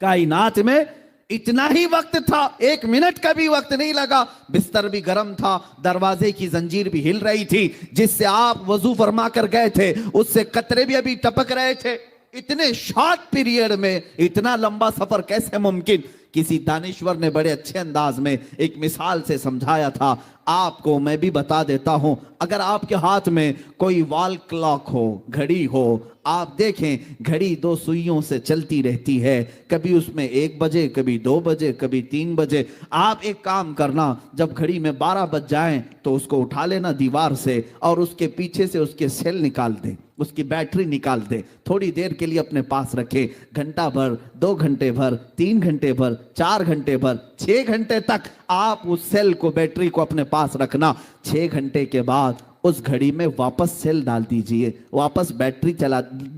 कायनात में इतना ही वक्त था, 1 मिनट का भी वक्त नहीं लगा। बिस्तर भी गर्म था, दरवाजे की जंजीर भी हिल रही थी, जिससे आप वजू फरमा कर गए थे उससे कतरे भी अभी टपक रहे थे। इतने शॉर्ट पीरियड में इतना लंबा सफर कैसे मुमकिन? किसी दानिश्वर ने बड़े अच्छे अंदाज में एक मिसाल से समझाया था, आपको मैं भी बता देता हूं। अगर आपके हाथ में कोई वॉल क्लॉक हो, घड़ी हो, आप देखें घड़ी 2 सुइयों से चलती रहती है, कभी उसमें 1 बजे, कभी 2 बजे, कभी 3 बजे। आप एक काम करना, जब घड़ी में 12 बज जाएं तो उसको उठा लेना दीवार से और उसके पीछे से उसके सेल निकाल दें, उसकी बैटरी निकाल दें, थोड़ी देर के लिए अपने पास रखें। घंटा भर, 2 घंटे भर, 3 घंटे भर, 4 घंटे भर, 6 घंटे तक आप उस सेल को, बैटरी को अपने पास रखना। 6 घंटे के बाद उस घड़ी में वापस सेल डाल दीजिए, वापस बैटरी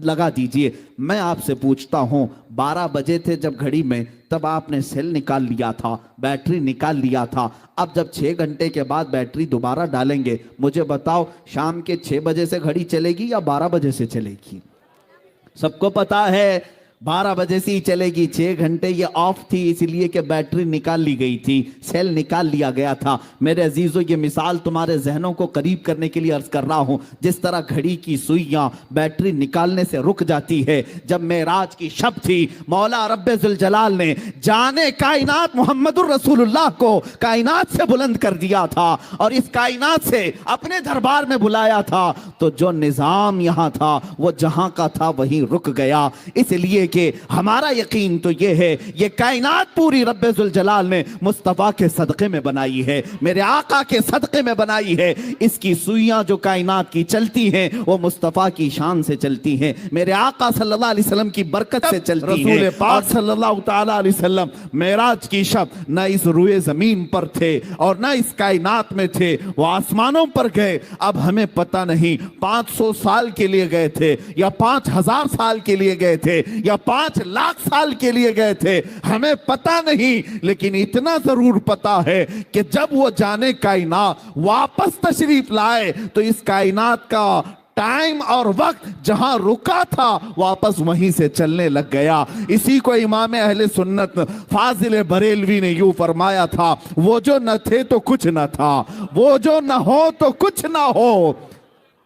लगा दीजिए। मैं आपसे पूछता हूं, 12 बजे थे जब घड़ी में, तब आपने सेल निकाल लिया था, बैटरी निकाल लिया था। अब जब 6 घंटे के बाद बैटरी दोबारा डालेंगे, मुझे बताओ शाम के 6 बजे से घड़ी चलेगी या 12 बजे से चलेगी? सबको पता है 12 बजे से ही चलेगी। 6 घंटे ये ऑफ थी इसलिए कि बैटरी निकाल ली गई थी, सेल निकाल लिया गया था। मेरे अजीजों, ये मिसाल तुम्हारे जहनों को करीब करने के लिए अर्ज कर रहा हूं। जिस तरह घड़ी की सुइयां बैटरी निकालने से रुक जाती है, जब मेराज की शब थी, मौला रब्बे जुल जलाल ने जाने कायनात मोहम्मदुर रसूलुल्लाह को कायनात से बुलंद कर दिया था और इस कायनात से अपने दरबार में बुलाया था। तो जो निजाम यहां था वो जहां का था वहीं रुक गया, इसलिए कि हमारा यकीन तो ये है, ये कायनात पूरी रब्बे जुल जलाल ने मुस्तफ़ा के सदक़े में बनाई है, मेरे आका के सदक़े में बनाई है। इसकी सुइयां जो कायनात की चलती हैं वो मुस्तफ़ा की शान से चलती हैं, मेरे आका सल्लल्लाहु अलैहि वसल्लम की बरकत से चलती हैं। रसूल पाक सल्लल्लाहु ताला अलैहि वसल्लम मेराज की शब न इस रुए जमीन पर थे और न इस कायनात में थे, वो आसमानों पर गए। अब हमें पता नहीं 500 साल के लिए गए थे या 5000 साल के लिए गए थे या 5 लाख साल के लिए गए थे, हमें पता नहीं, लेकिन इतना जरूर पता है कि जब वो जाने कायनात वापस तशरीफ लाए तो इस कायनात का टाइम और वक्त जहां रुका था वापस वहीं से चलने लग गया। इसी को इमाम अहले सुन्नत फाजिल बरेलवी ने यूं फरमाया था, वो जो न थे तो कुछ न था, वो जो न हो तो कुछ न हो।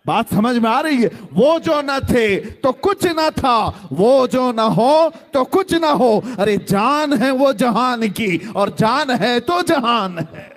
बात समझ में आ रही है? वो जो न थे तो कुछ न था, वो जो न हो तो कुछ न हो। अरे जान है वो जहान की और जान है तो जहान है।